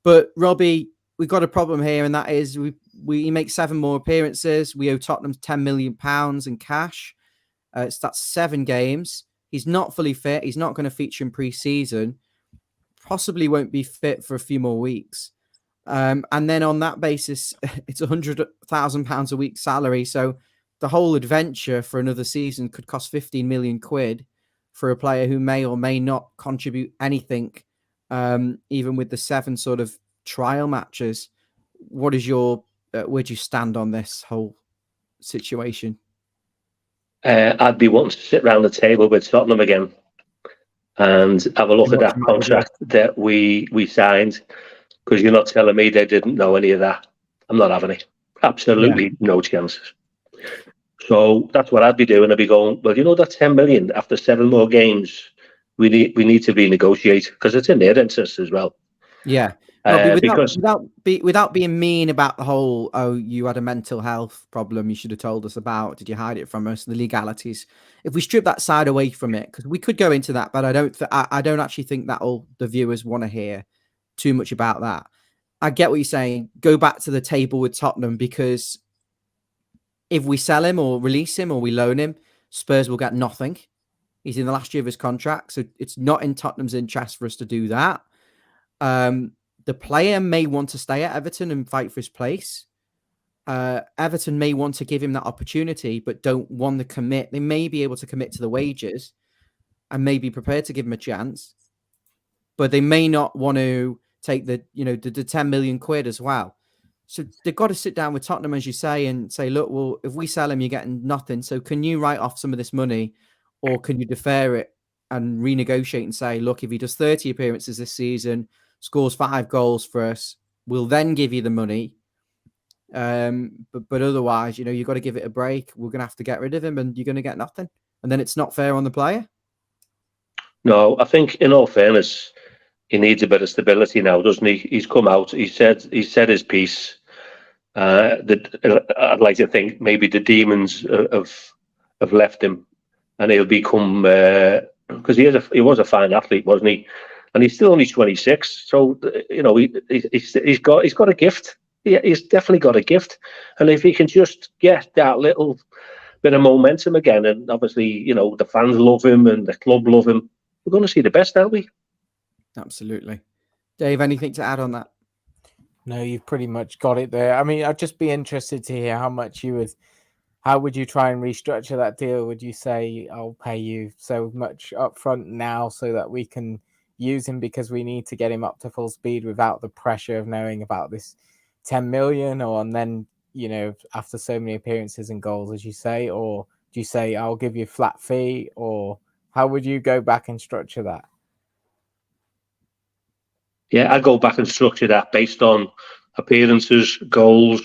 A: But Robbie, we've got a problem here, and that is we make 7 more appearances. We owe Tottenham £10 million in cash. That's 7 games. He's not fully fit. He's not going to feature in pre-season. Possibly won't be fit for a few more weeks. And then on that basis, it's £100,000 a week salary. So the whole adventure for another season could cost 15 million quid for a player who may or may not contribute anything, even with the 7 sort of trial matches. What is your, where do you stand on this whole situation?
C: I'd be wanting to sit around the table with Tottenham again and have a look at that contract that we signed, because you're not telling me they didn't know any of that. I'm not having it. Absolutely no chances. So that's what I'd be doing. I'd be going, well, you know, that 10 million after 7 more games, we need to renegotiate, because it's in their interest as well.
A: Yeah. No, without being mean about the whole, oh, you had a mental health problem you should have told us about, did you hide it from us, the legalities. If we strip that side away from it, because we could go into that, but I don't actually think that'll the viewers want to hear too much about that. I get what you're saying. Go back to the table with Tottenham, because if we sell him or release him or we loan him, Spurs will get nothing. He's in the last year of his contract, so it's not in Tottenham's interest for us to do that. The player may want to stay at Everton and fight for his place. Everton may want to give him that opportunity, but don't want to commit. They may be able to commit to the wages and may be prepared to give him a chance, but they may not want to take the 10 million quid as well. So they've got to sit down with Tottenham, as you say, and say, look, well, if we sell him, you're getting nothing. So can you write off some of this money, or can you defer it and renegotiate and say, look, if he does 30 appearances this season, scores 5 goals for us, we'll then give you the money. But otherwise, you've got to give it a break. We're going to have to get rid of him, and you're going to get nothing. And then it's not fair on the player.
C: No, I think, in all fairness, he needs a bit of stability now, doesn't he? He's come out. He said his piece. I'd like to think maybe the demons have left him, and he'll become, because he was a fine athlete, wasn't he? And he's still only 26, so he's got a gift. He's definitely got a gift, and if he can just get that little bit of momentum again, and obviously the fans love him and the club love him, we're going to see the best, aren't we?
A: Absolutely. Dave, anything to add on that?
B: No, you've pretty much got it there. I mean, I'd just be interested to hear how would you try and restructure that deal? Would you say, I'll pay you so much upfront now so that we can use him because we need to get him up to full speed without the pressure of knowing about this 10 million, and then, after so many appearances and goals, as you say, or do you say, I'll give you a flat fee, or how would you go back and structure that?
C: Yeah, I go back and structure that based on appearances, goals,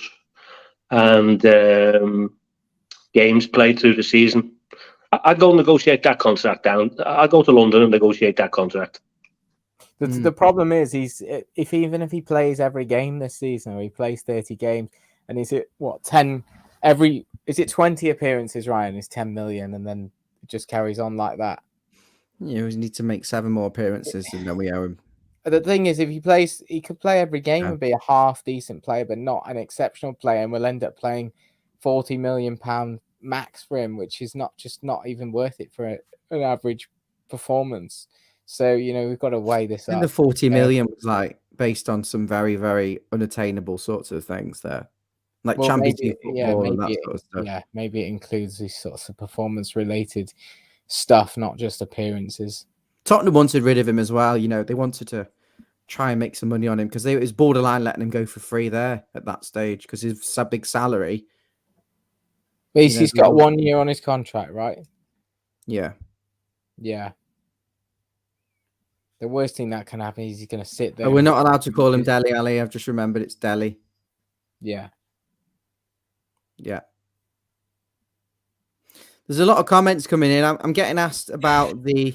C: and games played through the season. I go negotiate that contract down. I go to London and negotiate that contract.
B: The problem is, even if he plays every game this season, or he plays 30 games, and is it 10 every? Is it 20 appearances? Ryan is 10 million, and then it just carries on like that.
A: Yeah, we need to make 7 more appearances, and then we owe him.
B: The thing is, if he could play every game and be a half decent player, but not an exceptional player, and we'll end up playing £40 million max for him, which is not even worth it for an average performance. So, we've got to weigh this up.
A: The 40 million was based on some very, very unattainable sorts of things there. Championship football and that sort of stuff.
B: Yeah, maybe it includes these sorts of performance-related stuff, not just appearances.
A: Tottenham wanted rid of him as well. They wanted to try and make some money on him because it was borderline letting him go for free there at that stage because his big salary.
B: But he's got 1 year on his contract, right?
A: Yeah.
B: Yeah. The worst thing that can happen is he's going to sit there.
A: Oh, we're not allowed to call him Dele Alli. I've just remembered it's Dele.
B: Yeah.
A: Yeah. There's a lot of comments coming in. I'm getting asked about the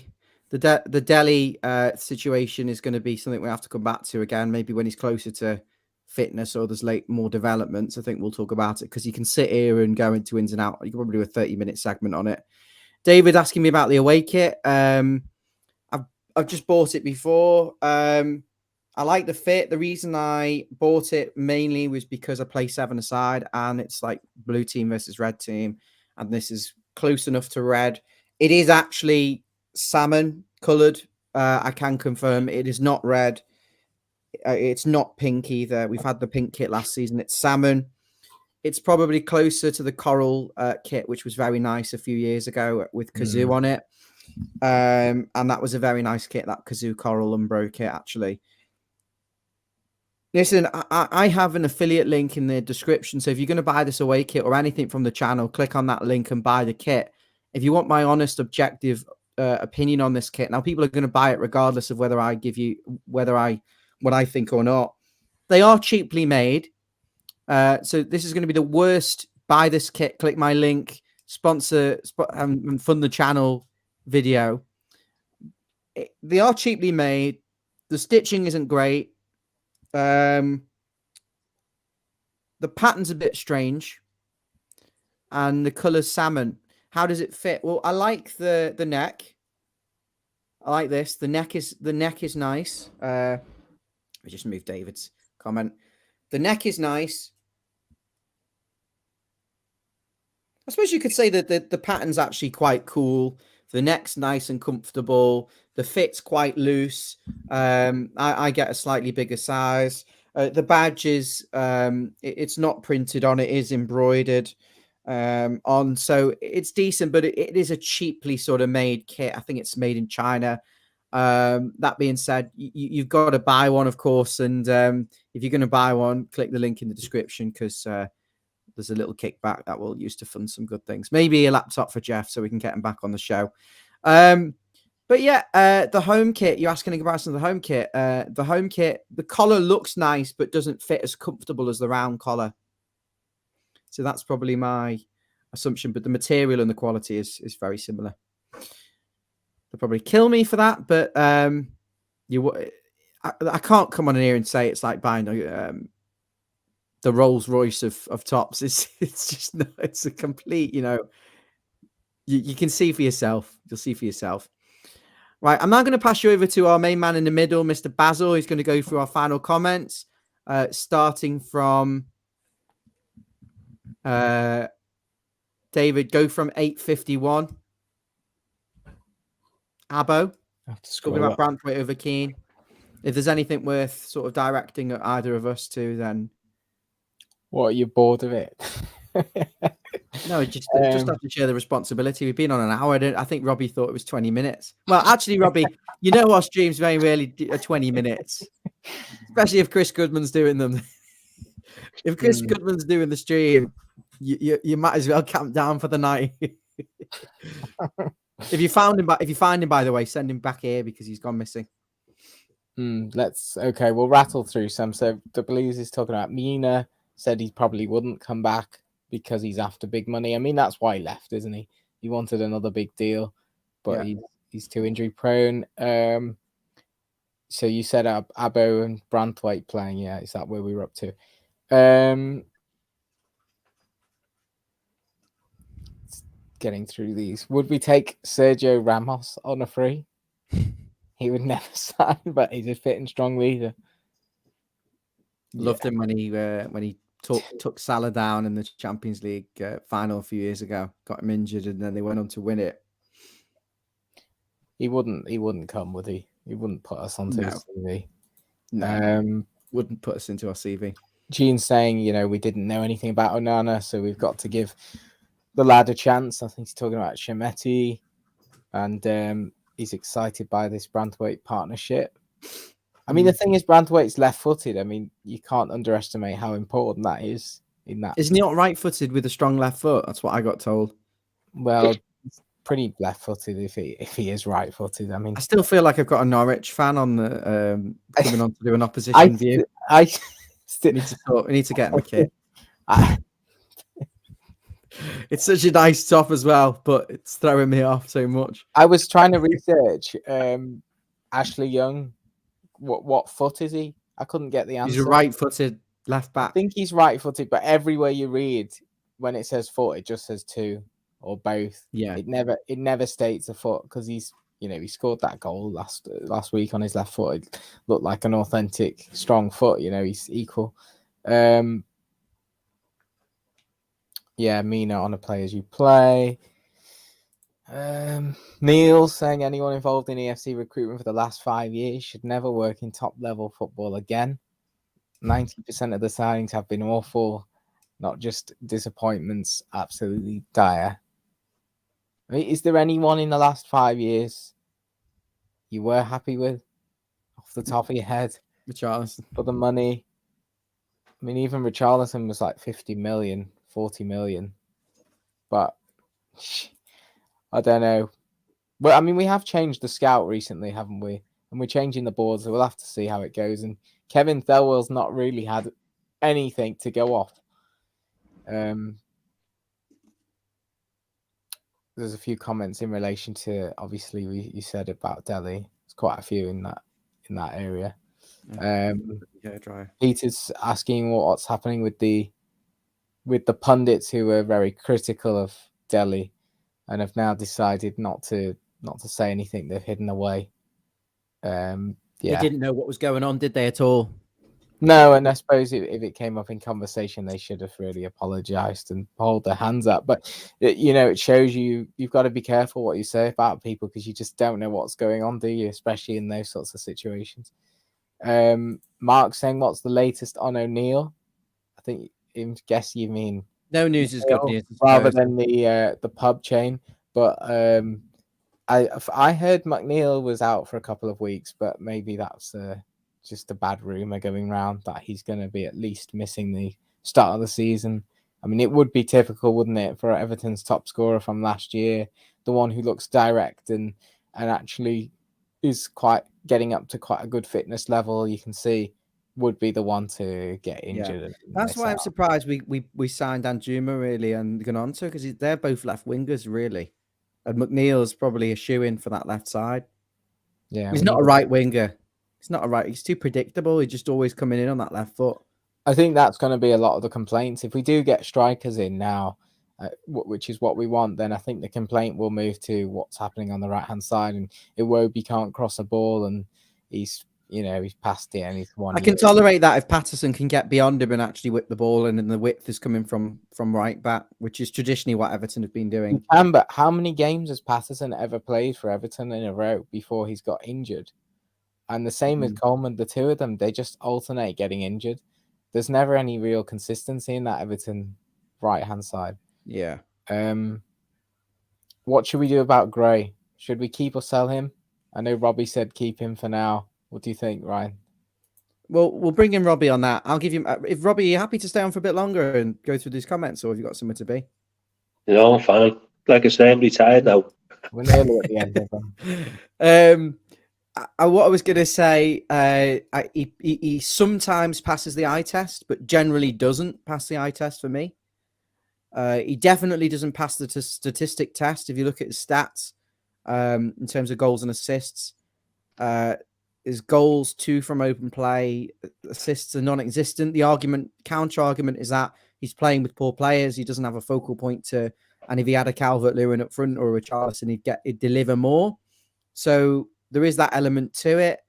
A: Dele situation is going to be something we have to come back to again, maybe when he's closer to fitness or there's more developments. I think we'll talk about it because you can sit here and go into ins and out. You can probably do a 30-minute segment on it. David asking me about the away kit. I've just bought it before. I like the fit. The reason I bought it mainly was because I play 7-a-side and it's like blue team versus red team. And this is close enough to red. It is actually salmon coloured. I can confirm it is not red. It's not pink either. We've had the pink kit last season. It's salmon. It's probably closer to the coral kit, which was very nice a few years ago with Kazoo on it. And that was a very nice kit, that Kazoo Coral Umbro kit, actually. Listen, I have an affiliate link in the description. So if you're going to buy this away kit or anything from the channel, click on that link and buy the kit. If you want my honest, objective opinion on this kit, now people are going to buy it regardless of whether I give you what I think or not. They are cheaply made. So this is going to be the worst buy this kit, click my link, sponsor and fund the channel video. They are cheaply made. The stitching isn't great. The pattern's a bit strange, and the color's salmon. How does it fit? Well, I like the neck. I like this. The neck is nice. I just moved David's comment. The neck is nice. I suppose you could say that the pattern's actually quite cool. The neck's nice and comfortable. The fit's quite loose. I get a slightly bigger size. The badge is, it's not printed on. It is embroidered on. So it's decent, but it is a cheaply sort of made kit. I think it's made in China. That being said, you've got to buy one, of course. And if you're going to buy one, click the link in the description because there's a little kickback that we'll use to fund some good things. Maybe a laptop for Jeff so we can get him back on the show. But yeah, the home kit, you're asking a comparison of the home kit. The home kit, the collar looks nice, but doesn't fit as comfortable as the round collar. So that's probably my assumption. But the material and the quality is very similar. They'll probably kill me for that, but I can't come on here and say it's like buying the Rolls Royce of tops. It's just no, it's a complete, you can see for yourself. You'll see for yourself. Right, I'm now going to pass you over to our main man in the middle, Mr. Basil. He's going to go through our final comments, starting from David. Go from 851. Abo, talking about Branthwaite over Keane. If there's anything worth sort of directing at either of us to, then
B: what, are you bored of it?
A: No, just have to share the responsibility. We've been on an hour. I think Robbie thought it was 20 minutes. Well, actually, Robbie, our streams very rarely are 20 minutes, especially if Chris Goodman's doing them. If Chris Goodman's doing the stream, you might as well camp down for the night. If you find him, by the way, send him back here because he's gone missing.
B: We'll rattle through some. So the Blues is talking about Mina said he probably wouldn't come back because he's after big money. I mean, that's why he left, isn't he? He wanted another big deal, but he's too injury prone. So you said Abo and Branthwaite playing. Yeah, is that where we were up to? Getting through these. Would we take Sergio Ramos on a free? He would never sign, but he's a fit and strong leader.
A: Loved him when he took Salah down in the Champions League final a few years ago. Got him injured, and then they went on to win it.
B: He wouldn't come, would he? He wouldn't put us onto his CV.
A: No, wouldn't put us into our CV.
B: Gene's saying, we didn't know anything about Onana, so we've got to give the lad a chance. I think he's talking about Chermiti, and he's excited by this Branthwaite partnership. I mean, the thing is, Branthwaite's left-footed. I mean, you can't underestimate how important that is in that.
A: Isn't he not right-footed with a strong left foot? That's what I got told.
B: Well, he's pretty left-footed if he is right-footed. I mean,
A: I still feel like I've got a Norwich fan on the coming on to do an opposition view.
B: I
A: need to get him a kit. It's such a nice top as well, but it's throwing me off so much.
B: I was trying to research Ashley Young. What foot is he? I couldn't get the answer.
A: He's a right-footed left back.
B: I think he's right-footed, but everywhere you read, when it says foot, it just says two or both.
A: Yeah,
B: it never states a foot because he's he scored that goal last week on his left foot. It looked like an authentic strong foot. He's equal. Mina on a play as you play. Neil saying anyone involved in EFC recruitment for the last 5 years should never work in top level football again. 90% of the signings have been awful, not just disappointments, absolutely dire. I mean, is there anyone in the last 5 years you were happy with off the top of your head?
A: Richarlison.
B: For the money. I mean, even Richarlison was like 50 million, 40 million. But I don't know. Well, I mean, we have changed the scout recently, haven't we? And we're changing the board, so we'll have to see how it goes. And Kevin Thelwell's not really had anything to go off. There's a few comments in relation to, obviously, you said about Dele. There's quite a few in that area. Peter's asking what's happening with the pundits who were very critical of Dele and have now decided not to say anything. They've hidden away. They
A: didn't know what was going on, did they, at all?
B: No, and I suppose if it came up in conversation, they should have really apologized and hold their hands up. But it shows you've got to be careful what you say about people, because you just don't know what's going on, do you? Especially in those sorts of situations. Mark saying, what's the latest on O'Neill? I think guess you mean
A: no news is good news,
B: rather than the pub chain. But I heard McNeil was out for a couple of weeks, but maybe that's just a bad rumor going around that he's going to be at least missing the start of the season. I mean, it would be typical, wouldn't it, for Everton's top scorer from last year, the one who looks direct and actually is getting up to quite a good fitness level, you can see, would be the one to get injured.
A: Yeah. That's why I'm surprised we signed Danjuma, really, and Gononto, because they're both left wingers, really. And McNeil's probably a shoe-in for that left side.
B: Yeah,
A: he's not a right winger. He's too predictable. He's just always coming in on that left foot.
B: I think that's going to be a lot of the complaints. If we do get strikers in now, which is what we want, then I think the complaint will move to what's happening on the right-hand side, and Iwobi can't cross a ball, and he's past it, and he's one.
A: I can tolerate that if Patterson can get beyond him and actually whip the ball, and then the width is coming from right back, which is traditionally what Everton have been doing.
B: But how many games has Patterson ever played for Everton in a row before he's got injured? And the same with Coleman, the two of them, they just alternate getting injured. There's never any real consistency in that Everton right-hand side.
A: Yeah.
B: What should we do about Gray? Should we keep or sell him? I know Robbie said keep him for now. What do you think, Ryan?
A: Well, we'll bring in Robbie on that. I'll give you... If Robbie, are you happy to stay on for a bit longer and go through these comments, or have you got somewhere to be?
C: I'm fine. Like I say, I'm retired now.
B: We're nearly at the end of them.
A: What I was going to say, he sometimes passes the eye test, but generally doesn't pass the eye test for me. He definitely doesn't pass the statistic test. If you look at his stats in terms of goals and assists, his goals 2 from open play, assists are non-existent. The counter argument is that he's playing with poor players. He doesn't have a focal point and if he had a Calvert-Lewin up front or a Richarlison, he'd deliver more. So there is that element to it.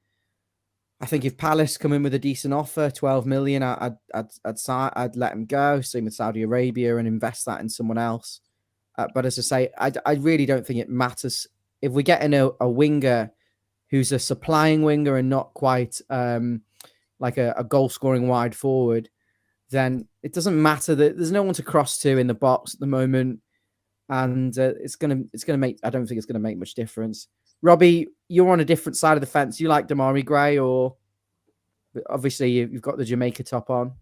A: I think if Palace come in with a decent offer, 12 million, I'd let him go. Same with Saudi Arabia, and invest that in someone else. But as I say, I really don't think it matters if we get in a winger who's a supplying winger and not quite like a goal scoring wide forward. Then it doesn't matter that there's no one to cross to in the box at the moment, and it's gonna make. I don't think it's gonna make much difference. Robbie, you're on a different side of the fence. You like Damari Gray, or obviously you've got the Jamaica top on?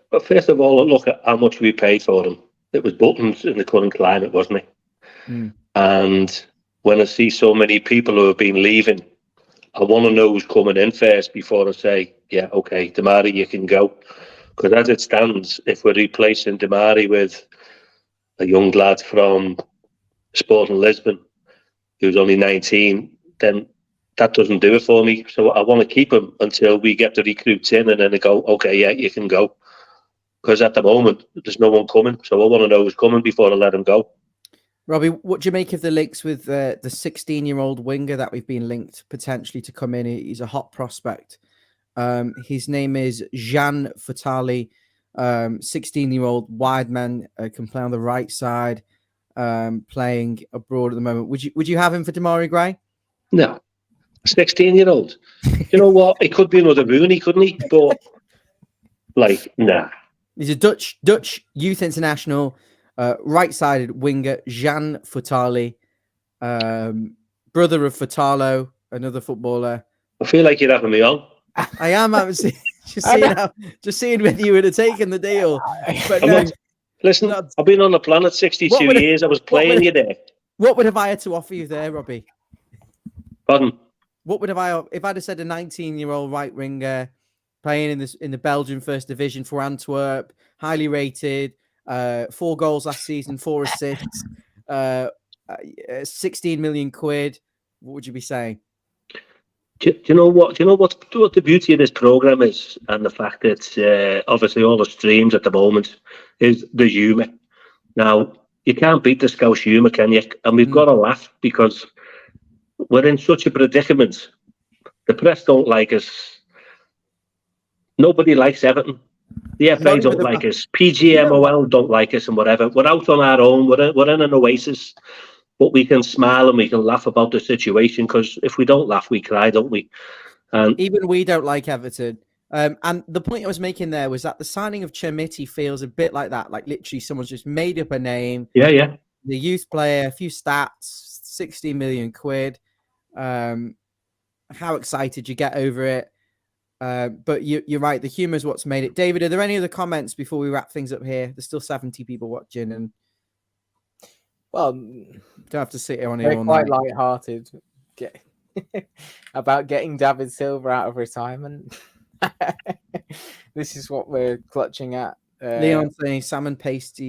C: But first of all, look at how much we paid for him. It was buttons in the current climate, wasn't it? And when I see so many people who have been leaving, I want to know who's coming in first before I say, yeah, okay, Damari, you can go. Because as it stands, if we're replacing Damari with a young lad from Sporting Lisbon, who's only 19, then that doesn't do it for me. So I want to keep him until we get the recruits in, and then I go, okay, yeah, you can go. Because at the moment, there's no one coming. So I want to know who's coming before I let him go.
A: Robbie, what do you make of the links with the 16-year-old winger that we've been linked potentially to come in? He's a hot prospect. His name is Jean Fatali, 16-year-old wide man, can play on the right side. playing abroad at the moment. Would you have him for Damari Gray?
C: No, 16-year-old. You know what? It could be another Rooney, couldn't he? But nah.
A: He's a Dutch youth international, right-sided winger, Jan Futali, brother of Futalo, another footballer.
C: I feel like you're having me on.
A: I am. I'm just seeing whether you would have taken the deal. But no,
C: listen, I've been on the planet 62 years. I was playing you there.
A: What would have I had to offer you there, Robbie?
C: Pardon?
A: What would have if I'd have said a 19-year-old right winger playing in the Belgian First Division for Antwerp, highly rated, 4 goals last season, 4 assists, 16 million quid. What would you be saying?
C: Do you know what the beauty of this program is, and the fact that obviously all the streams at the moment is the humour. Now you can't beat the Scouse humour, can you? And we've got to laugh because we're in such a predicament. The press don't like us. Nobody likes Everton. The FA don't like us. PGMOL don't like us, and whatever. We're out on our own. We're in an oasis. But we can smile and we can laugh about the situation, because if we don't laugh, we cry, don't we? And
A: even we don't like Everton. And the point I was making there was that the signing of Chermiti feels a bit like that. Like literally someone's just made up a name.
C: Yeah.
A: The youth player, a few stats, 60 million quid. How excited you get over it. But you're right. The humour is what's made it. David, are there any other comments before we wrap things up here? There's still 70 people watching, and
B: don't
A: have to sit here on here all
B: quite
A: night.
B: light-hearted about getting David Silva out of retirement. This is what we're clutching at.
A: Leon saying salmon paste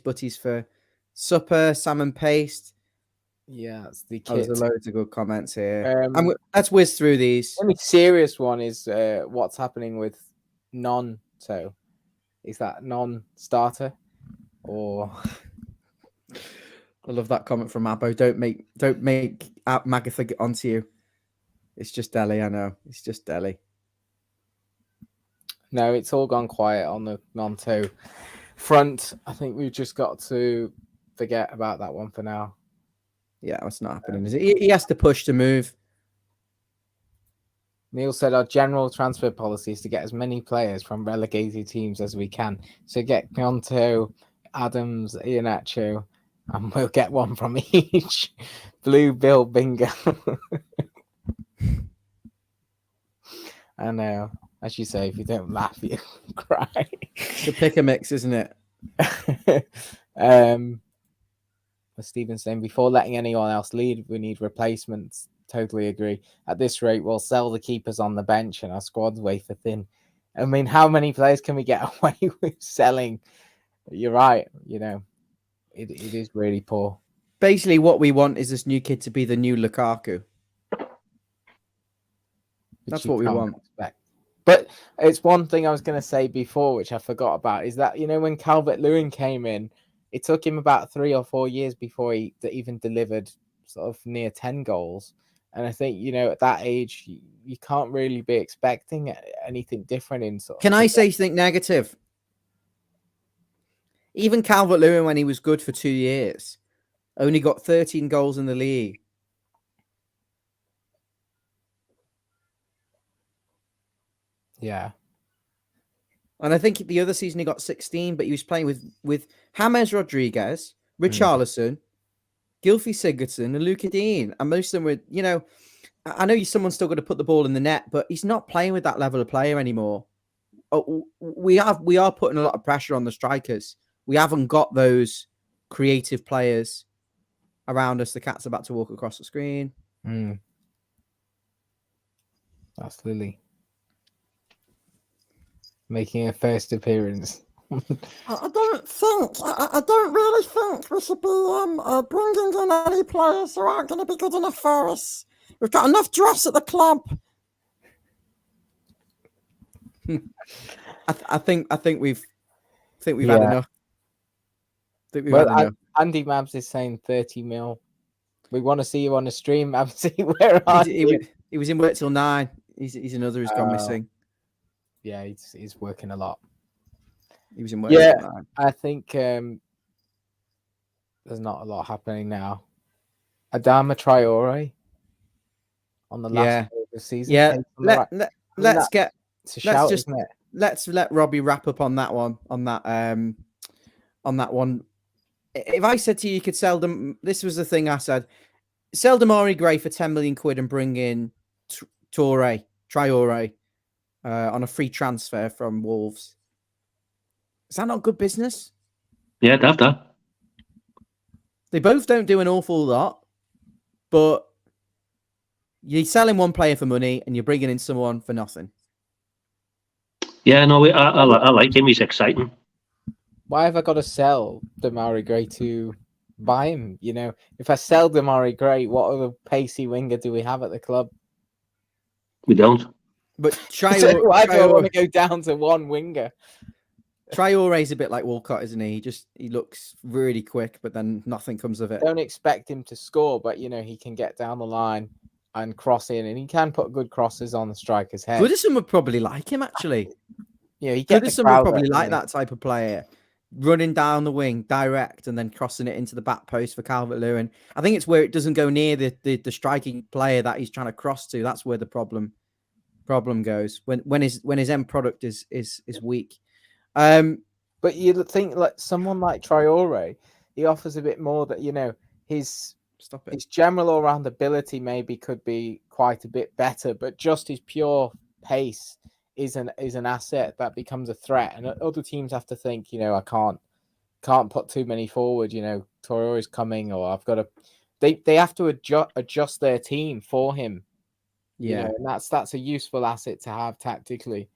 A: butties for supper, salmon paste.
B: Yeah, that's the kit.
A: There's loads of good comments here. Let's whiz through these.
B: The only serious one is what's happening with non-so. Is that non-starter or?
A: I love that comment from Abbo. Don't make Magatha get onto you. It's just Dele, I know. It's just Dele.
B: No, it's all gone quiet on the non-toe front. I think we've just got to forget about that one for now.
A: Yeah, it's not happening, is it? He has to push to move.
B: Neil said our general transfer policy is to get as many players from relegated teams as we can. So get Gonto, Adams, Iheanacho, and we'll get one from each. Blue Bill bingo. I know. As you say, if you don't laugh, you cry.
A: It's a pick a mix, isn't it?
B: As Stephen's saying, before letting anyone else lead, we need replacements. Totally agree. At this rate, we'll sell the keepers on the bench and our squad's wafer thin. I mean, how many players can we get away with selling? You're right. You know, it is really poor.
A: Basically, what we want is this new kid to be the new Lukaku. That's what we want.
B: Expect. But it's one thing I was going to say before, which I forgot about, is that, you know, when Calvert-Lewin came in, it took him about 3 or 4 years before he even delivered sort of near 10 goals. And I think, you know, at that age, you can't really be expecting anything different in sort of.
A: Can I say something negative? Even Calvert-Lewin, when he was good for 2 years, only got 13 goals in the league.
B: Yeah.
A: And I think the other season he got 16, but he was playing with James Rodriguez, Richarlison, Gylfi Sigurdsson, and Luca Dean. And most of them were, you know, I know someone's still got to put the ball in the net, but he's not playing with that level of player anymore. We are putting a lot of pressure on the strikers. We haven't got those creative players around us. The cat's about to walk across the screen.
B: That's Lily making a first appearance.
E: I don't really think we should be bringing in any players who aren't going to be good enough for us. We've got enough dross at the club.
A: I think we've had enough. I think we've had enough.
B: Andy Mabs is saying 30 mil. We want to see you on the stream, Mabsy. Where are you?
A: He was in work till 9. He's another who's gone missing.
B: Yeah, he's working a lot.
A: He was in work till 9.
B: I think there's not a lot happening now. Adama Traore on the last day of the season.
A: Yeah. Let's
B: it's a shout, isn't it?
A: Let's let Robbie wrap up on that one. On that one. If I said to you could sell them, this was the thing I said. Sell Demarai Gray for 10 million quid and bring in Traore on a free transfer from Wolves. Is that not good business?
C: Yeah, I'd have that.
A: They both don't do an awful lot, but you're selling one player for money and you're bringing in someone for nothing.
C: Yeah, no, I like him. He's exciting.
B: Why have I got to sell Demarai Gray to buy him? You know, if I sell Demarai Gray, what other pacey winger do we have at the club?
C: We don't.
A: But
B: why do I want to go down to one winger?
A: Traore's a bit like Walcott, isn't he? He looks really quick, but then nothing comes of it.
B: Don't expect him to score, but you know he can get down the line and cross in, and he can put good crosses on the striker's head.
A: Goodison would probably like him, actually.
B: Yeah,
A: Goodison would probably like that type of player, running down the wing direct and then crossing it into the back post for Calvert-Lewin. I think it's where it doesn't go near the striking player that he's trying to cross to. That's where the problem goes when his end product is weak.
B: But you think like someone like Traore, he offers a bit more that, you know, his general all-round ability maybe could be quite a bit better, but just his pure pace is an asset that becomes a threat, and other teams have to think, you know, I can't put too many forward. You know, Traore's coming, or I've got to. They have to adjust their team for him.
A: Yeah,
B: you know, and that's a useful asset to have tactically.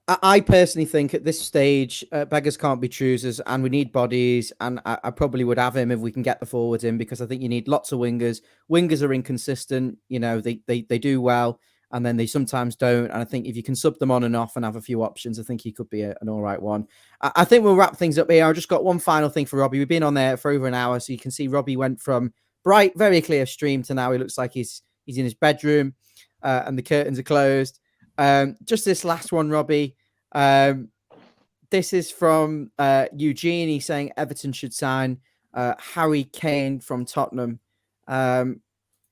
A: I personally think at this stage, beggars can't be choosers, and we need bodies. And I probably would have him if we can get the forwards in, because I think you need lots of wingers. Wingers are inconsistent. You know, they do well, and then they sometimes don't. And I think if you can sub them on and off and have a few options, I think he could be an all right one. I think we'll wrap things up here. I've just got one final thing for Robbie. We've been on there for over an hour, so you can see Robbie went from bright, very clear stream to now he looks like he's in his bedroom, and the curtains are closed. Just this last one, Robbie. This is from Eugene. He's saying Everton should sign Harry Kane from Tottenham.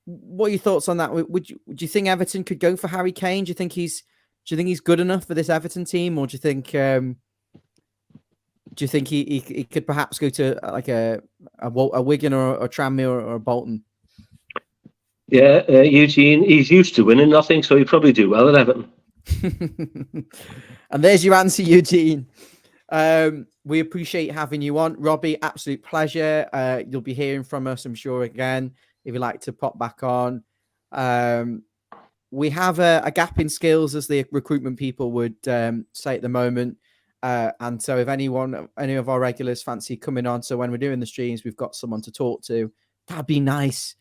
A: What are your thoughts on that? Would you think Everton could go for Harry Kane? Do you think he's good enough for this Everton team, or do you think he could perhaps go to like a Wigan or a Tranmere or a Bolton?
C: Yeah, Eugene, he's used to winning nothing, so he'd probably do well at Everton.
A: And there's your answer, Eugene. We appreciate having you on, Robbie. Absolute pleasure. You'll be hearing from us, I'm sure, again, if you'd like to pop back on. We have a gap in skills, as the recruitment people would say at the moment. And so if any of our regulars fancy coming on, so when we're doing the streams, we've got someone to talk to, that'd be nice.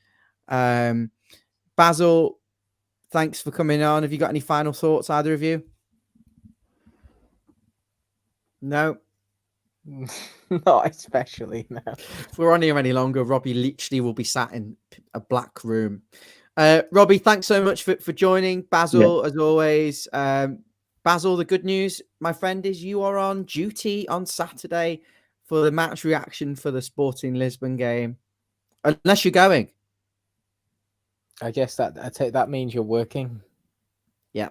A: Basil, thanks for coming on. Have you got any final thoughts, either of you? No.
B: Not especially, no.
A: If we're on here any longer, Robbie literally will be sat in a black room. Robbie, thanks so much for joining. Basil, as always. Basil, the good news, my friend, is you are on duty on Saturday for the match reaction for the Sporting Lisbon game. Unless you're going.
B: I guess that means you're working.
A: Yeah.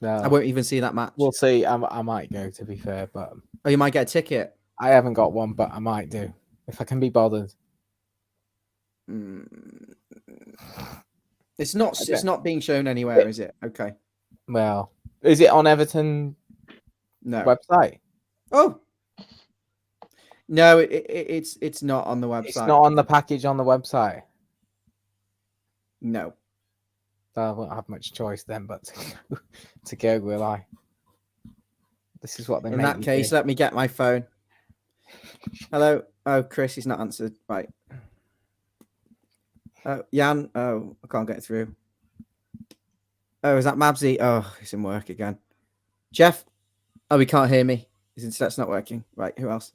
B: No,
A: I won't even see that match.
B: We'll see. I might go, to be fair, but
A: you might get a ticket.
B: I haven't got one, but I might do if I can be bothered.
A: It's not being shown anywhere, is it? Okay.
B: Well, is it on Everton website?
A: Oh. No, it's not on the website.
B: It's not on the package on the website.
A: No.
B: I won't have much choice then, but to go, will I? This is what they.
A: In that case, let me get my phone. Hello. Oh, Chris, he's not answered. Right. Jan. Oh, I can't get through. Oh, is that Mabsy? Oh, he's in work again. Jeff. Oh, he can't hear me. His internet's not working. Right. Who else?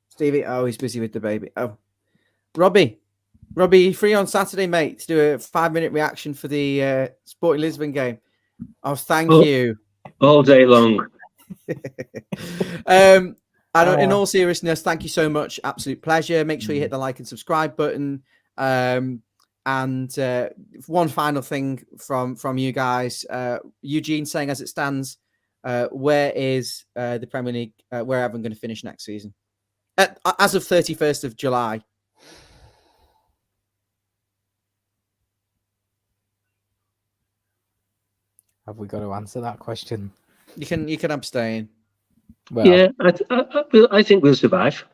A: Stevie. Oh, he's busy with the baby. Oh, Robbie, you free on Saturday, mate, to do a 5-minute reaction for the Sporting Lisbon game? Thank you.
C: All day long.
A: I In all seriousness, thank you so much. Absolute pleasure. Make sure you hit the like and subscribe button. And one final thing from you guys. Eugene saying, as it stands, where is the Premier League? Where Everton going to finish next season? As of 31st of July.
B: Have we got to answer that question?
A: You can abstain.
C: Well, yeah, I think we'll survive.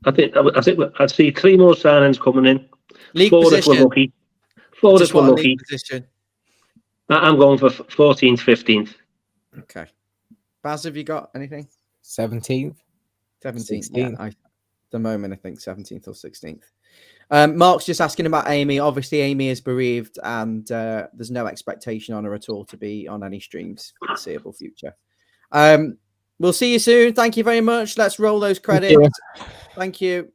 C: I think I see 3 more signings coming in.
A: League
C: 4
A: position.
C: if we're lucky. 4 if we're lucky.
A: Position.
C: I'm going for 14th, 15th.
A: Okay. Baz, have you got anything?
B: 17th.
A: 17th. Yeah, at the moment, I think 17th or 16th. Mark's just asking about Amy. Obviously, Amy is bereaved, and there's no expectation on her at all to be on any streams for the foreseeable future. We'll see you soon. Thank you very much. Let's roll those credits. Thank you.